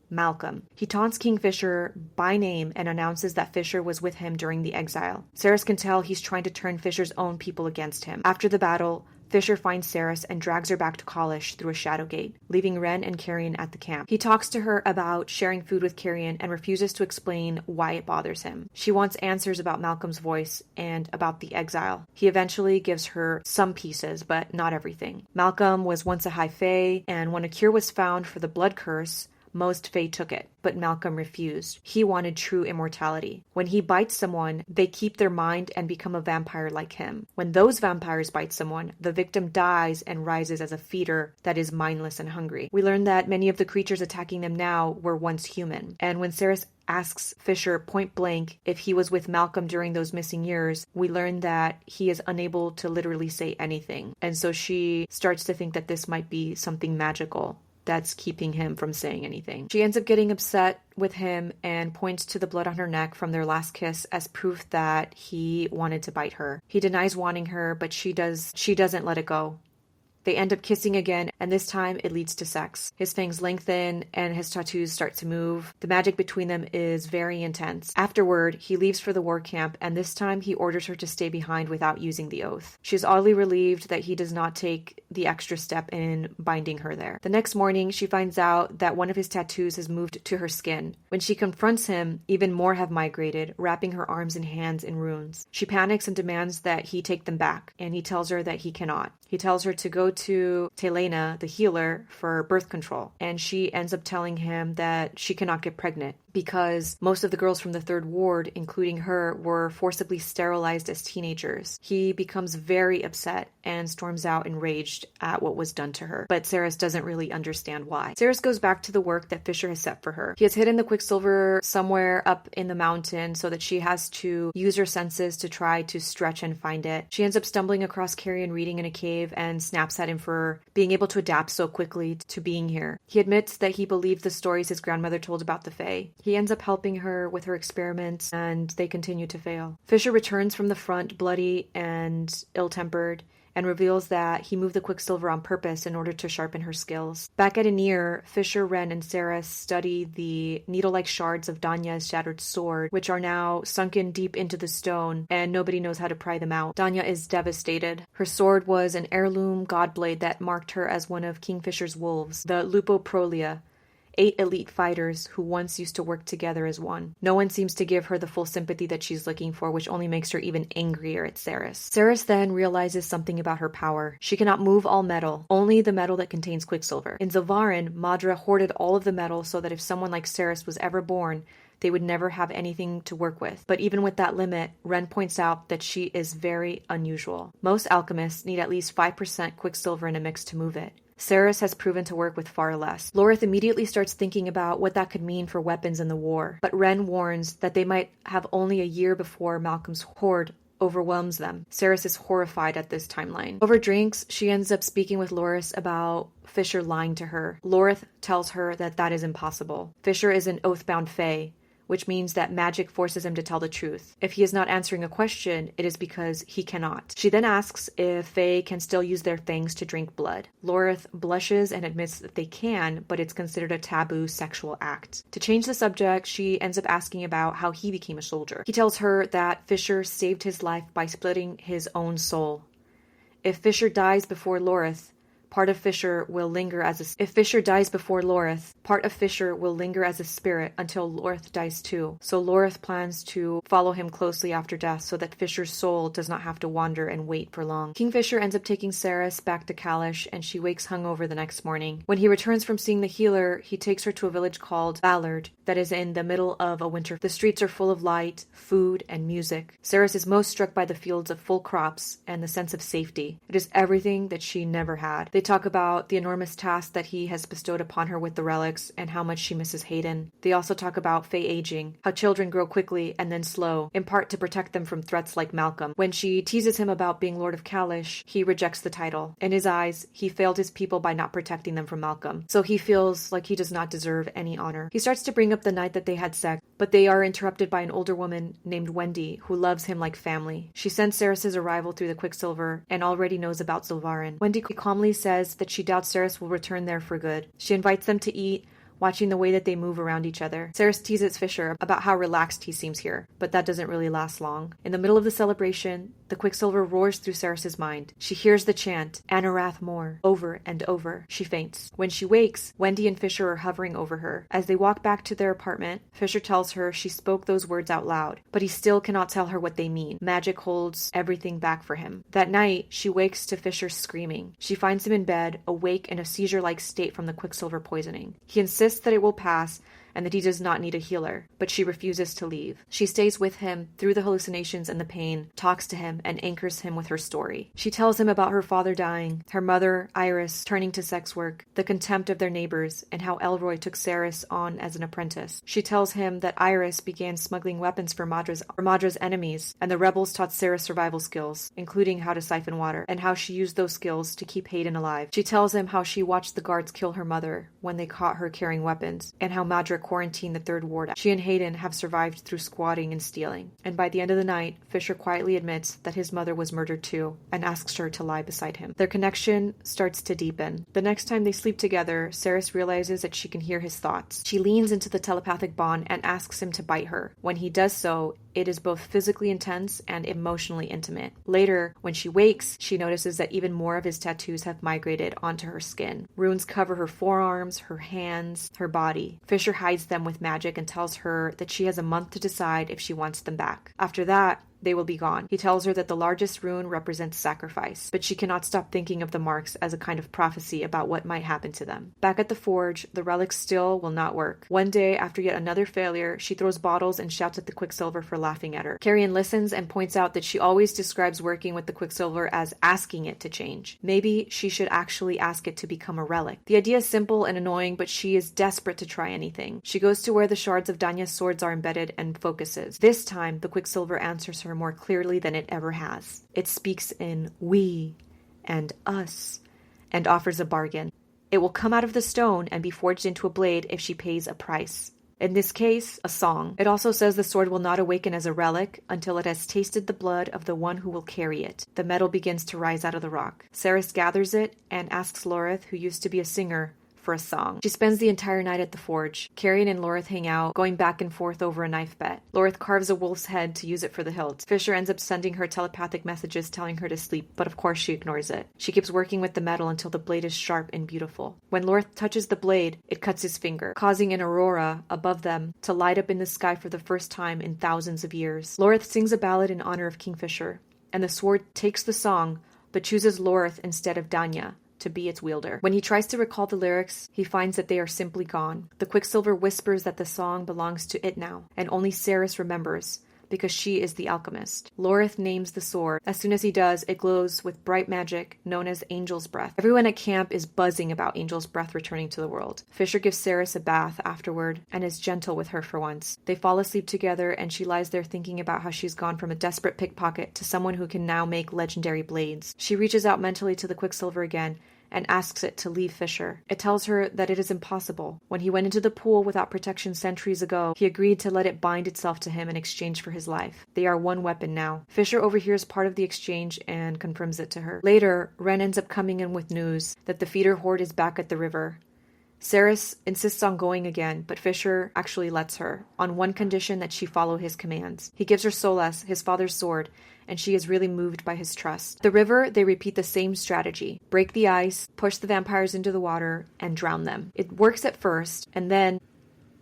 Malcolm. He taunts Kingfisher by name and announces that Fisher was with him during the exile. Cerys can tell he's trying to turn Fisher's own people against him. After the battle, Fisher finds Cerys and drags her back to Kalish through a shadow gate, leaving Ren and Carrion at the camp. He talks to her about sharing food with Carrion and refuses to explain why it bothers him. She wants answers about Malcolm's voice and about the exile. He eventually gives her some pieces, but not everything. Malcolm was once a high fae, and when a cure was found for the blood curse, most Fae took it, but Malcolm refused. He wanted true immortality. When he bites someone, they keep their mind and become a vampire like him. When those vampires bite someone, the victim dies and rises as a feeder that is mindless and hungry. We learn that many of the creatures attacking them now were once human. And when Cerys asks Fisher point blank if he was with Malcolm during those missing years, we learn that he is unable to literally say anything. And so she starts to think that this might be something magical that's keeping him from saying anything. She ends up getting upset with him and points to the blood on her neck from their last kiss as proof that he wanted to bite her. He denies wanting her, but she doesn't let it go. They end up kissing again, and this time it leads to sex. His fangs lengthen, and his tattoos start to move. The magic between them is very intense. Afterward, he leaves for the war camp, and this time he orders her to stay behind without using the oath. She's oddly relieved that he does not take the extra step in binding her there. The next morning, she finds out that one of his tattoos has moved to her skin. When she confronts him, even more have migrated, wrapping her arms and hands in runes. She panics and demands that he take them back, and he tells her that he cannot. He tells her to go to Telena, the healer, for birth control, and she ends up telling him that she cannot get pregnant because most of the girls from the third ward, including her, were forcibly sterilized as teenagers. He becomes very upset and storms out enraged at what was done to her, but Ceres doesn't really understand why. Ceres goes back to the work that Fisher has set for her. He has hidden the Quicksilver somewhere up in the mountain so that she has to use her senses to try to stretch and find it. She ends up stumbling across Carrion reading in a cave and snaps at him for being able to adapt so quickly to being here. He admits that he believed the stories his grandmother told about the Fae. He ends up helping her with her experiments, and they continue to fail. Fisher returns from the front bloody and ill-tempered, and reveals that he moved the Quicksilver on purpose in order to sharpen her skills. Back at Anir, Fisher, Ren, and Ceres study the needle-like shards of Danya's shattered sword, which are now sunken deep into the stone, and nobody knows how to pry them out. Danya is devastated. Her sword was an heirloom godblade that marked her as one of Kingfisher's wolves, the Lupoprolia, 8 elite fighters who once used to work together as one. No one seems to give her the full sympathy that she's looking for, which only makes her even angrier at Ceres. Ceres then realizes something about her power. She cannot move all metal, only the metal that contains Quicksilver. In Zilvarin, Madra hoarded all of the metal so that if someone like Ceres was ever born, they would never have anything to work with. But even with that limit, Ren points out that she is very unusual. Most alchemists need at least 5% Quicksilver in a mix to move it. Ceres has proven to work with far less. Lorith immediately starts thinking about what that could mean for weapons in the war, but Ren warns that they might have only a year before Malcolm's horde overwhelms them. Ceres is horrified at this timeline. Over drinks, she ends up speaking with Loris about Fisher lying to her. Lorith tells her that that is impossible. Fisher is an oath-bound Fae, which means that magic forces him to tell the truth. If he is not answering a question, it is because he cannot. She then asks if Fae can still use their fangs to drink blood. Lorith blushes and admits that they can, but it's considered a taboo sexual act. To change the subject, she ends up asking about how he became a soldier. He tells her that Fisher saved his life by splitting his own soul. If Fisher dies before Lorith, part of Fisher will linger as a spirit until Lorith dies too. So Lorith plans to follow him closely after death so that Fisher's soul does not have to wander and wait for long. Kingfisher ends up taking Ceres back to Kalish, and she wakes hungover the next morning. When he returns from seeing the healer, he takes her to a village called Ballard that is in the middle of a winter. The streets are full of light, food, and music. Ceres is most struck by the fields of full crops and the sense of safety. It is everything that she never had. They talk about the enormous task that he has bestowed upon her with the relics and how much she misses Hayden. They also talk about Fae aging, how children grow quickly and then slow, in part to protect them from threats like Malcolm. When she teases him about being Lord of Kalish, he rejects the title. In his eyes, he failed his people by not protecting them from Malcolm, so he feels like he does not deserve any honor. He starts to bring up the night that they had sex, but they are interrupted by an older woman named Wendy, who loves him like family. She sends Ceres' arrival through the Quicksilver and already knows about Zilvarin. Wendy calmly says that she doubts Ceres will return there for good. She invites them to eat, watching the way that they move around each other. Ceres teases Fisher about how relaxed he seems here, but that doesn't really last long. In the middle of the celebration, the Quicksilver roars through Ceres' mind. She hears the chant, Anarath more, over and over. She faints. When she wakes, Wendy and Fisher are hovering over her. As they walk back to their apartment, Fisher tells her she spoke those words out loud, but he still cannot tell her what they mean. Magic holds everything back for him. That night, she wakes to Fisher screaming. She finds him in bed, awake in a seizure-like state from the Quicksilver poisoning. He insists that it will pass and that he does not need a healer, but she refuses to leave. She stays with him through the hallucinations and the pain, talks to him, and anchors him with her story. She tells him about her father dying, her mother, Iris, turning to sex work, the contempt of their neighbors, and how Elroy took Ceres on as an apprentice. She tells him that Iris began smuggling weapons for Madra's enemies, and the rebels taught Ceres survival skills, including how to siphon water, and how she used those skills to keep Hayden alive. She tells him how she watched the guards kill her mother when they caught her carrying weapons, and how Madra quarantined the third ward. She and Hayden have survived through squatting and stealing. And by the end of the night, Fisher quietly admits that his mother was murdered too, and asks her to lie beside him. Their connection starts to deepen. The next time they sleep together, Ceres realizes that she can hear his thoughts. She leans into the telepathic bond and asks him to bite her. When he does so, it is both physically intense and emotionally intimate. Later, when she wakes, she notices that even more of his tattoos have migrated onto her skin. Runes cover her forearms, her hands, her body. Fisher hides them with magic and tells her that she has a month to decide if she wants them back. After that, they will be gone. He tells her that the largest rune represents sacrifice, but she cannot stop thinking of the marks as a kind of prophecy about what might happen to them. Back at the forge, the relic still will not work. One day, after yet another failure, she throws bottles and shouts at the Quicksilver for laughing at her. Carrie listens and points out that she always describes working with the Quicksilver as asking it to change. Maybe she should actually ask it to become a relic. The idea is simple and annoying, but she is desperate to try anything. She goes to where the shards of Danya's swords are embedded and focuses. This time, the Quicksilver answers her more clearly than it ever has. It speaks in we and us and offers a bargain. It will come out of the stone and be forged into a blade if she pays a price. In this case, a song. It also says the sword will not awaken as a relic until it has tasted the blood of the one who will carry it. The metal begins to rise out of the rock. Ceres gathers it and asks Lorith, who used to be a singer, for a song. She spends the entire night at the forge. Carrion and Lorith hang out, going back and forth over a knife bet. Lorith carves a wolf's head to use it for the hilt. Fisher ends up sending her telepathic messages telling her to sleep, but of course she ignores it. She keeps working with the metal until the blade is sharp and beautiful. When Lorith touches the blade, it cuts his finger, causing an aurora above them to light up in the sky for the first time in thousands of years. Lorith sings a ballad in honor of Kingfisher, and the sword takes the song, but chooses Lorith instead of Danya to be its wielder. When he tries to recall the lyrics, he finds that they are simply gone. The Quicksilver whispers that the song belongs to it now, and only Ceres remembers, because she is the alchemist. Lorith names the sword. As soon as he does, it glows with bright magic known as Angel's Breath. Everyone at camp is buzzing about Angel's Breath returning to the world. Fisher gives Ceres a bath afterward and is gentle with her for once. They fall asleep together and she lies there thinking about how she's gone from a desperate pickpocket to someone who can now make legendary blades. She reaches out mentally to the Quicksilver again and asks it to leave Fisher. It tells her that it is impossible. When he went into the pool without protection centuries ago, he agreed to let it bind itself to him in exchange for his life. They are one weapon now. Fisher overhears part of the exchange and confirms it to her. Later, Ren ends up coming in with news that the feeder horde is back at the river. Ceres insists on going again, but Fisher actually lets her, on one condition that she follow his commands. He gives her Solas, his father's sword, and she is really moved by his trust. At the river, they repeat the same strategy. Break the ice, push the vampires into the water, and drown them. It works at first, and then,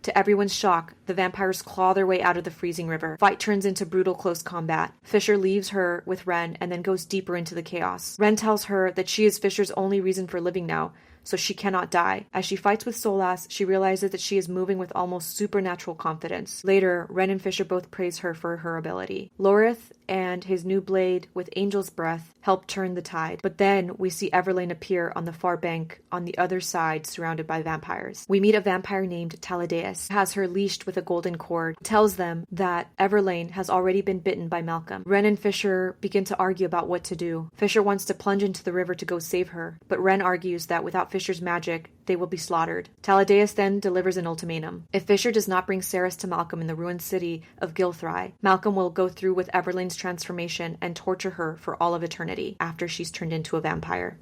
to everyone's shock, the vampires claw their way out of the freezing river. Fight turns into brutal close combat. Fisher leaves her with Ren and then goes deeper into the chaos. Ren tells her that she is Fisher's only reason for living now, so she cannot die. As she fights with Solas, she realizes that she is moving with almost supernatural confidence. Later, Ren and Fisher both praise her for her ability. Lorith and his new blade with Angel's Breath help turn the tide. But then we see Everlane appear on the far bank on the other side, surrounded by vampires. We meet a vampire named Taladeus, who has her leashed with a golden cord, tells them that Everlane has already been bitten by Malcolm. Ren and Fisher begin to argue about what to do. Fisher wants to plunge into the river to go save her, but Ren argues that without Fisher's magic, they will be slaughtered. Taladeus then delivers an ultimatum. If Fisher does not bring Ceres to Malcolm in the ruined city of Gilthry, Malcolm will go through with Everlane's transformation and torture her for all of eternity after she's turned into a vampire.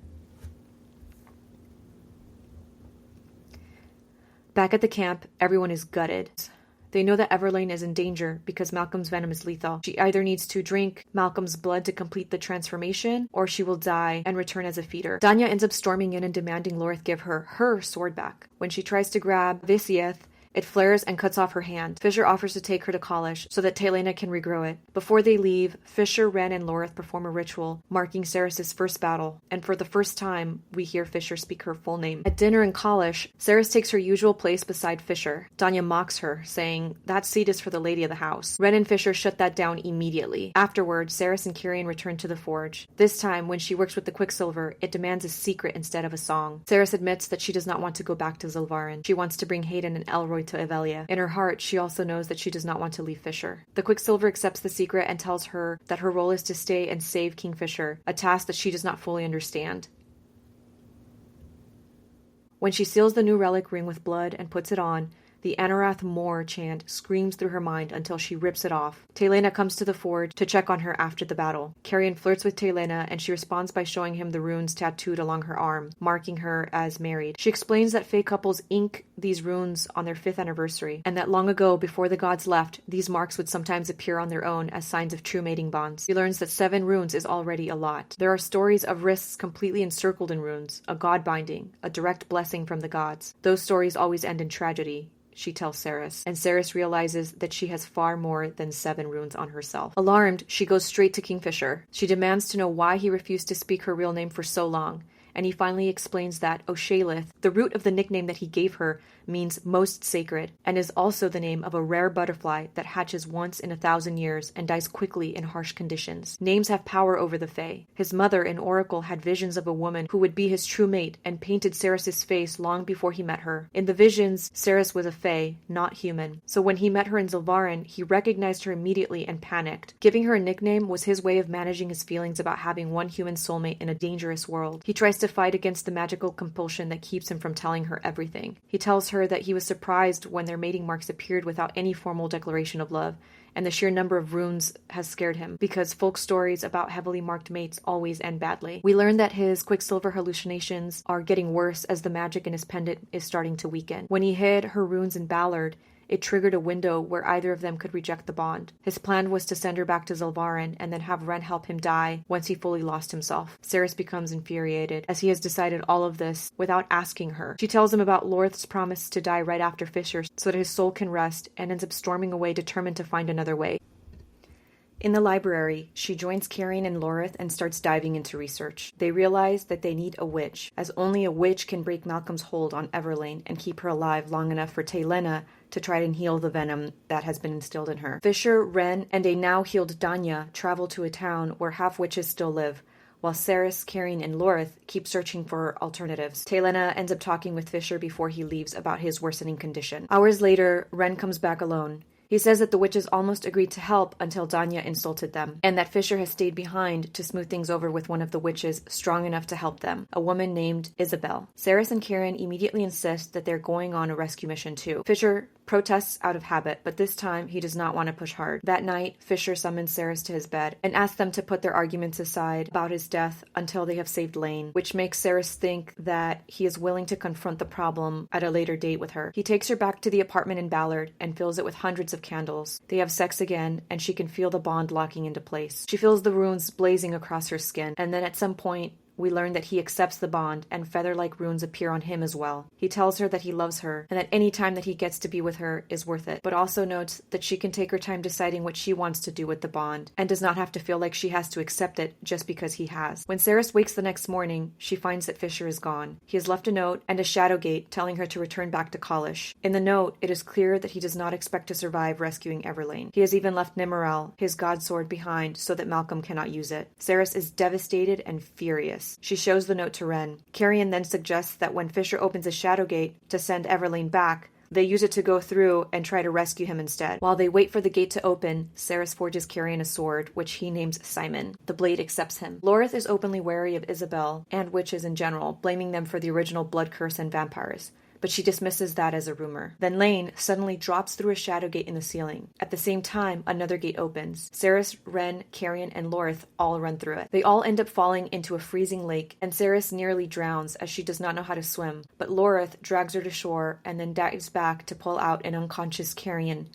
Back at the camp, everyone is gutted. They know that Everlane is in danger because Malcolm's venom is lethal. She either needs to drink Malcolm's blood to complete the transformation, or she will die and return as a feeder. Danya ends up storming in and demanding Lorith give her sword back. When she tries to grab Visieth, it flares and cuts off her hand. Fisher offers to take her to Kalish so that Telena can regrow it. Before they leave, Fisher, Ren, and Lorith perform a ritual marking Ceres' first battle, and for the first time, we hear Fisher speak her full name. At dinner in Kalish, Ceres takes her usual place beside Fisher. Danya mocks her, saying, "That seat is for the lady of the house." Ren and Fisher shut that down immediately. Afterward, Ceres and Kyrian return to the forge. This time, when she works with the Quicksilver, it demands a secret instead of a song. Ceres admits that she does not want to go back to Zilvarin. She wants to bring Hayden and Elroy to Evelia. In her heart, she also knows that she does not want to leave Fisher. The Quicksilver accepts the secret and tells her that her role is to stay and save Kingfisher, a task that she does not fully understand. When she seals the new relic ring with blood and puts it on, the Anorath Moor chant screams through her mind until she rips it off. Telena comes to the forge to check on her after the battle. Carrion flirts with Telena, and she responds by showing him the runes tattooed along her arm, marking her as married. She explains that Fae couples ink these runes on their 5th anniversary, and that long ago, before the gods left, these marks would sometimes appear on their own as signs of true mating bonds. She learns that 7 runes is already a lot. There are stories of wrists completely encircled in runes, a god binding, a direct blessing from the gods. Those stories always end in tragedy. she tells Ceres, and Ceres realizes that she has far more than 7 runes on herself. Alarmed, she goes straight to Kingfisher. She demands to know why he refused to speak her real name for so long, and he finally explains that O'Shaleth, the root of the nickname that he gave her, means most sacred, and is also the name of a rare butterfly that hatches once in 1,000 years and dies quickly in harsh conditions. Names have power over the Fae. His mother, an oracle, had visions of a woman who would be his true mate and painted Ceres' face long before he met her. In the visions, Ceres was a Fae, not human. So when he met her in Zilvarin, he recognized her immediately and panicked. Giving her a nickname was his way of managing his feelings about having one human soulmate in a dangerous world. He tries to fight against the magical compulsion that keeps him from telling her everything. He tells her that he was surprised when their mating marks appeared without any formal declaration of love, and the sheer number of runes has scared him, because folk stories about heavily marked mates always end badly. We learn that his Quicksilver hallucinations are getting worse as the magic in his pendant is starting to weaken. When he hid her runes in Ballard, it triggered a window where either of them could reject the bond. His plan was to send her back to Zilvarin and then have Ren help him die once he fully lost himself. Ceres becomes infuriated, as he has decided all of this without asking her. She tells him about Lorth's promise to die right after Fisher so that his soul can rest, and ends up storming away determined to find another way. In the library, she joins Carrion and Lorith and starts diving into research. They realize that they need a witch, as only a witch can break Malcolm's hold on Everlane and keep her alive long enough for Taylena to try and heal the venom that has been instilled in her. Fisher, Ren, and a now-healed Danya travel to a town where half-witches still live, while Ceres, Carrion, and Lorith keep searching for alternatives. Taylena ends up talking with Fisher before he leaves about his worsening condition. Hours later, Ren comes back alone. He says that the witches almost agreed to help until Danya insulted them, and that Fisher has stayed behind to smooth things over with one of the witches strong enough to help them, a woman named Isabel. Ceres and Kieran immediately insist that they're going on a rescue mission too. Fisher protests out of habit, but this time he does not want to push hard. That night, Fisher summons Ceres to his bed and asks them to put their arguments aside about his death until they have saved Lane, which makes Ceres think that he is willing to confront the problem at a later date with her. He takes her back to the apartment in Ballard and fills it with hundreds of candles. They have sex again, and she can feel the bond locking into place. She feels the runes blazing across her skin, and then at some point, we learn that he accepts the bond, and feather-like runes appear on him as well. He tells her that he loves her, and that any time that he gets to be with her is worth it, but also notes that she can take her time deciding what she wants to do with the bond, and does not have to feel like she has to accept it just because he has. When Ceres wakes the next morning, she finds that Fisher is gone. He has left a note and a shadow gate telling her to return back to Kalish. In the note, it is clear that he does not expect to survive rescuing Everlane. He has even left Nimeral, his god sword, behind so that Malcolm cannot use it. Ceres is devastated and furious. She shows the note to Ren. Carrion then suggests that when Fisher opens a shadow gate to send Everlane back, they use it to go through and try to rescue him instead. While they wait for the gate to open, Ceres forges Carrion a sword, which he names Simon. The blade accepts him. Lorith is openly wary of Isabel, and witches in general, blaming them for the original blood curse and vampires, but she dismisses that as a rumor. Then Lane suddenly drops through a shadow gate in the ceiling. At the same time, another gate opens. Ceres, Ren, Carrion, and Lorith all run through it. They all end up falling into a freezing lake, and Ceres nearly drowns as she does not know how to swim, but Lorith drags her to shore and then dives back to pull out an unconscious Carrion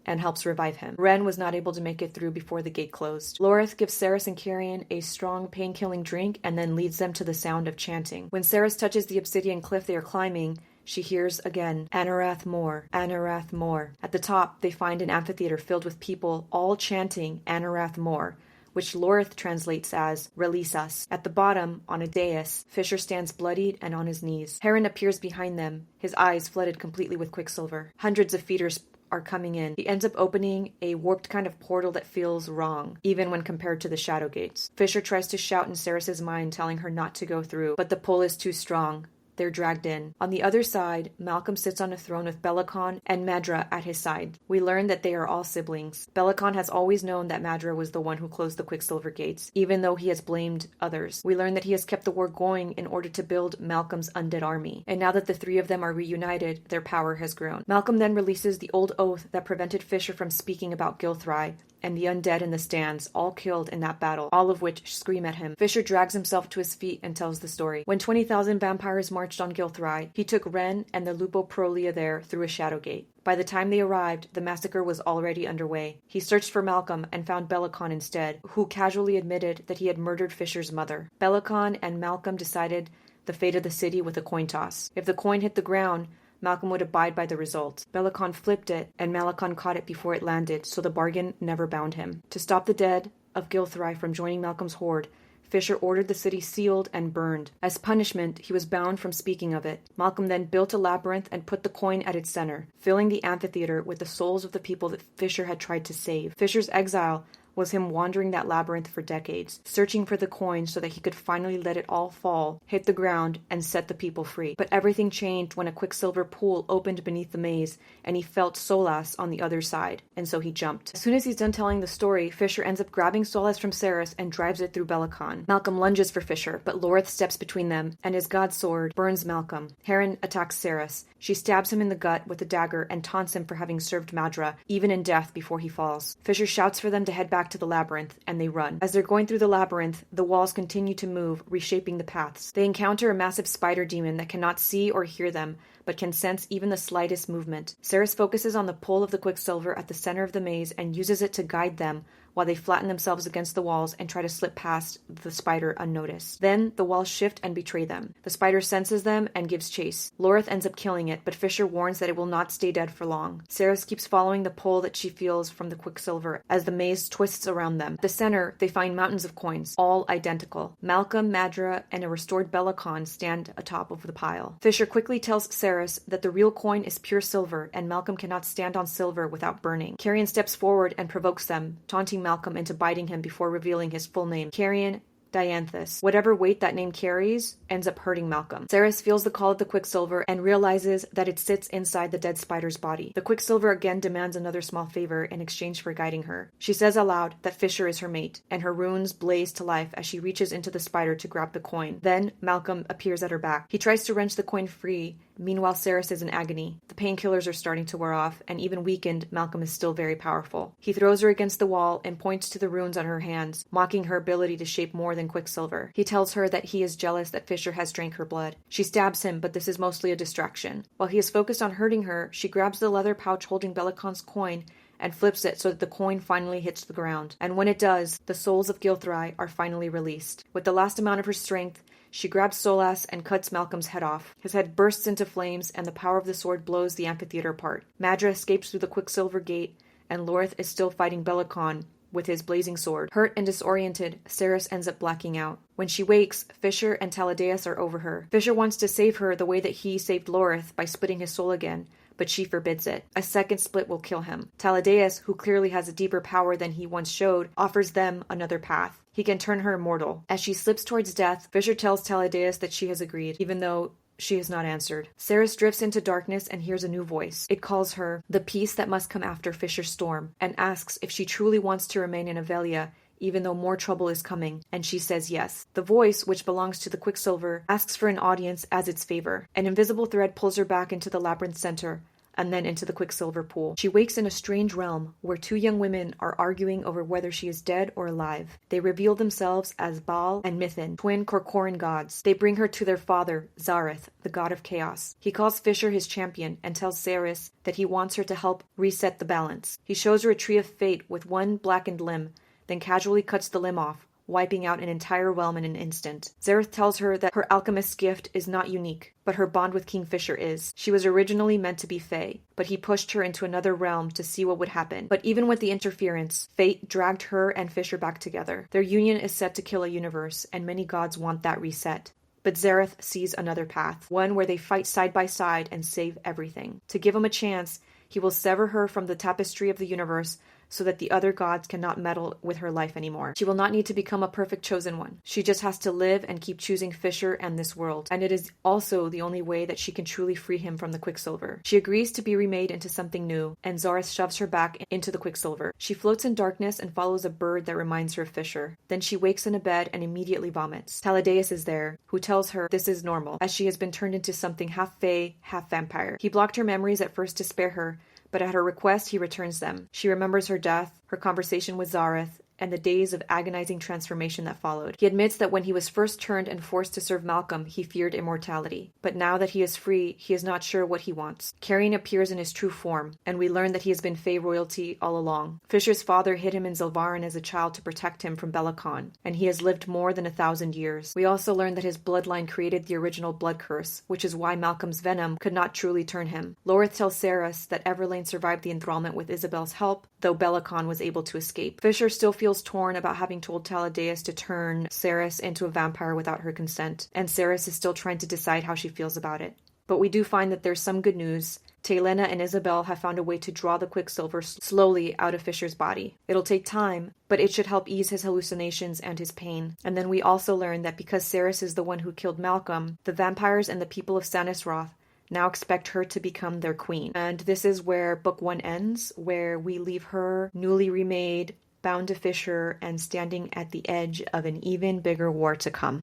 and helps revive him. Ren was not able to make it through before the gate closed. Lorith gives Ceres and Carrion a strong pain-killing drink and then leads them to the sound of chanting. When Ceres touches the obsidian cliff they are climbing, she hears again, Anarath Mor, Anarath Mor. At the top, they find an amphitheater filled with people all chanting Anarath Mor, which Lorith translates as, release us. At the bottom, on a dais, Fisher stands bloodied and on his knees. Heron appears behind them, his eyes flooded completely with Quicksilver. Hundreds of feeders are coming in. He ends up opening a warped kind of portal that feels wrong, even when compared to the shadow gates. Fisher tries to shout in Ceres' mind, telling her not to go through, but the pull is too strong. They're dragged in. On the other side, Malcolm sits on a throne with Bellicon and Madra at his side. We learn that they are all siblings. Bellicon has always known that Madra was the one who closed the Quicksilver gates, even though he has blamed others. We learn that he has kept the war going in order to build Malcolm's undead army. And now that the three of them are reunited, their power has grown. Malcolm then releases the old oath that prevented Fisher from speaking about Gilthry, and the undead in the stands, all killed in that battle, all of which scream at him. Fisher drags himself to his feet and tells the story. When 20,000 vampires marched on Gilthry, he took Ren and the Lupoprolia there through a shadow gate. By the time they arrived, the massacre was already underway. He searched for Malcolm and found Bellicon instead, who casually admitted that he had murdered Fisher's mother. Bellicon and Malcolm decided the fate of the city with a coin toss. If the coin hit the ground,
Malcolm would abide by the result. Bellicon flipped it, and Malacon caught it before it landed, so the bargain never bound him. To stop the dead of Gilthry from joining Malcolm's horde, Fisher ordered the city sealed and burned. As punishment, he was bound from speaking of it. Malcolm then built a labyrinth and put the coin at its center, filling the amphitheater with the souls of the people that Fisher had tried to save. Fisher's exile was him wandering that labyrinth for decades, searching for the coin so that he could finally let it all fall, hit the ground, and set the people free. But everything changed when a Quicksilver pool opened beneath the maze, and he felt Solas on the other side, and so he jumped. As soon as he's done telling the story, Fisher ends up grabbing Solas from Ceres and drives it through Bellicon. Malcolm lunges for Fisher, but Lorith steps between them, and his god sword burns Malcolm. Heron attacks Ceres. She stabs him in the gut with a dagger and taunts him for having served Madra, even in death, before he falls. Fisher shouts for them to head back to the labyrinth, and they run. As they're going through the labyrinth, the walls continue to move, reshaping the paths. They encounter a massive spider demon that cannot see or hear them, but can sense even the slightest movement. Ceres focuses on the pole of the Quicksilver at the center of the maze and uses it to guide them while they flatten themselves against the walls and try to slip past the spider unnoticed. Then, the walls shift and betray them. The spider senses them and gives chase. Lorith ends up killing it, but Fisher warns that it will not stay dead for long. Ceres keeps following the pull that she feels from the Quicksilver as the maze twists around them. At the center, they find mountains of coins, all identical. Malcolm, Madra, and a restored Bellicon stand atop of the pile. Fisher quickly tells Ceres that the real coin is pure silver, and Malcolm cannot stand on silver without burning. Carrion steps forward and provokes them, taunting Malcolm into biting him before revealing his full name, Carrion Dianthus. Whatever weight that name carries ends up hurting Malcolm. Ceres feels the call of the Quicksilver and realizes that it sits inside the dead spider's body. The Quicksilver again demands another small favor in exchange for guiding her. She says aloud that Fisher is her mate, and her runes blaze to life as she reaches into the spider to grab the coin. Then Malcolm appears at her back. He tries to wrench the coin free. Meanwhile, Ceres is in agony. The painkillers are starting to wear off, and even weakened, Malcolm is still very powerful. He throws her against the wall and points to the runes on her hands, mocking her ability to shape more than Quicksilver. He tells her that he is jealous that Fisher has drank her blood. She stabs him, but this is mostly a distraction. While he is focused on hurting her, she grabs the leather pouch holding Bellicon's coin and flips it so that the coin finally hits the ground. And when it does, the souls of Gilthry are finally released. With the last amount of her strength, she grabs Solas and cuts Malcolm's head off. His head bursts into flames, and the power of the sword blows the amphitheater apart. Madra escapes through the Quicksilver gate, and Lorith is still fighting Bellicon with his blazing sword. Hurt and disoriented, Ceres ends up blacking out. When she wakes, Fisher and Taladeus are over her. Fisher wants to save her the way that he saved Lorith by splitting his soul again, but she forbids it. A second split will kill him. Taladeus, who clearly has a deeper power than he once showed, offers them another path. He can turn her immortal. As she slips towards death, Fisher tells Taladeus that she has agreed, even though she has not answered. Ceres drifts into darkness and hears a new voice. It calls her the peace that must come after Fisher's storm, and asks if she truly wants to remain in Avelia, even though more trouble is coming, and she says yes. The voice, which belongs to the Quicksilver, asks for an audience as its favor. An invisible thread pulls her back into the labyrinth center, and then into the Quicksilver pool. She wakes in a strange realm where two young women are arguing over whether she is dead or alive. They reveal themselves as Baal and Mithin, twin Corcoran gods. They bring her to their father, Zareth, the god of chaos. He calls Fisher his champion and tells Ceres that he wants her to help reset the balance. He shows her a tree of fate with one blackened limb, then casually cuts the limb off, wiping out an entire realm in an instant. Zareth tells her that her alchemist's gift is not unique, but her bond with King Fisher is. She was originally meant to be Fae, but he pushed her into another realm to see what would happen. But even with the interference, fate dragged her and Fisher back together. Their union is set to kill a universe, and many gods want that reset. But Zareth sees another path, one where they fight side by side and save everything. To give him a chance, he will sever her from the tapestry of the universe so that the other gods cannot meddle with her life anymore. She will not need to become a perfect chosen one. She just has to live and keep choosing Fisher and this world. And it is also the only way that she can truly free him from the Quicksilver. She agrees to be remade into something new, and Zareth shoves her back into the Quicksilver. She floats in darkness and follows a bird that reminds her of Fisher. Then she wakes in a bed and immediately vomits. Taladeus is there, who tells her this is normal, as she has been turned into something half fae, half vampire. He blocked her memories at first to spare her, but at her request, he returns them. She remembers her death, her conversation with Zareth, and the days of agonizing transformation that followed. He admits that when he was first turned and forced to serve Malcolm, he feared immortality. But now that he is free, he is not sure what he wants. Carrion appears in his true form, and we learn that he has been Fae royalty all along. Fisher's father hid him in Zilvarin as a child to protect him from Belicon, and he has lived more than 1,000 years. We also learn that his bloodline created the original blood curse, which is why Malcolm's venom could not truly turn him. Lorith tells Cerys that Everlane survived the enthrallment with Isabel's help, though Belicon was able to escape. Fisher still feels torn about having told Taladeus to turn Cerys into a vampire without her consent, and Cerys is still trying to decide how she feels about it. But we do find that there's some good news. Taelena and Isabel have found a way to draw the Quicksilver slowly out of Fisher's body. It'll take time, but it should help ease his hallucinations and his pain. And then we also learn that because Cerys is the one who killed Malcolm, the vampires and the people of Sanisroth now expect her to become their queen. And this is where book 1 ends, where we leave her newly remade, bound to Fisher, and standing at the edge of an even bigger war to come.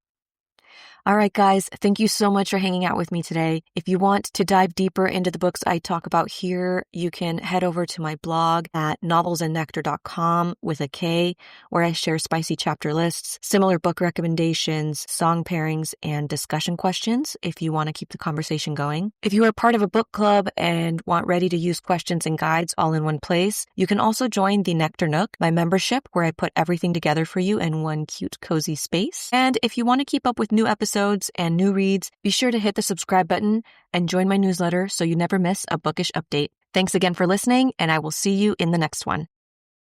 All right, guys, thank you so much for hanging out with me today. If you want to dive deeper into the books I talk about here, you can head over to my blog at novelsandnectar.com with a K, where I share spicy chapter lists, similar book recommendations, song pairings, and discussion questions if you want to keep the conversation going. If you are part of a book club and want ready-to-use questions and guides all in one place, you can also join the Nectar Nook, my membership, where I put everything together for you in one cute, cozy space. And if you want to keep up with new episodes and new reads, be sure to hit the subscribe button and join my newsletter so you never miss a bookish update. Thanks again for listening, and I will see you in the next one.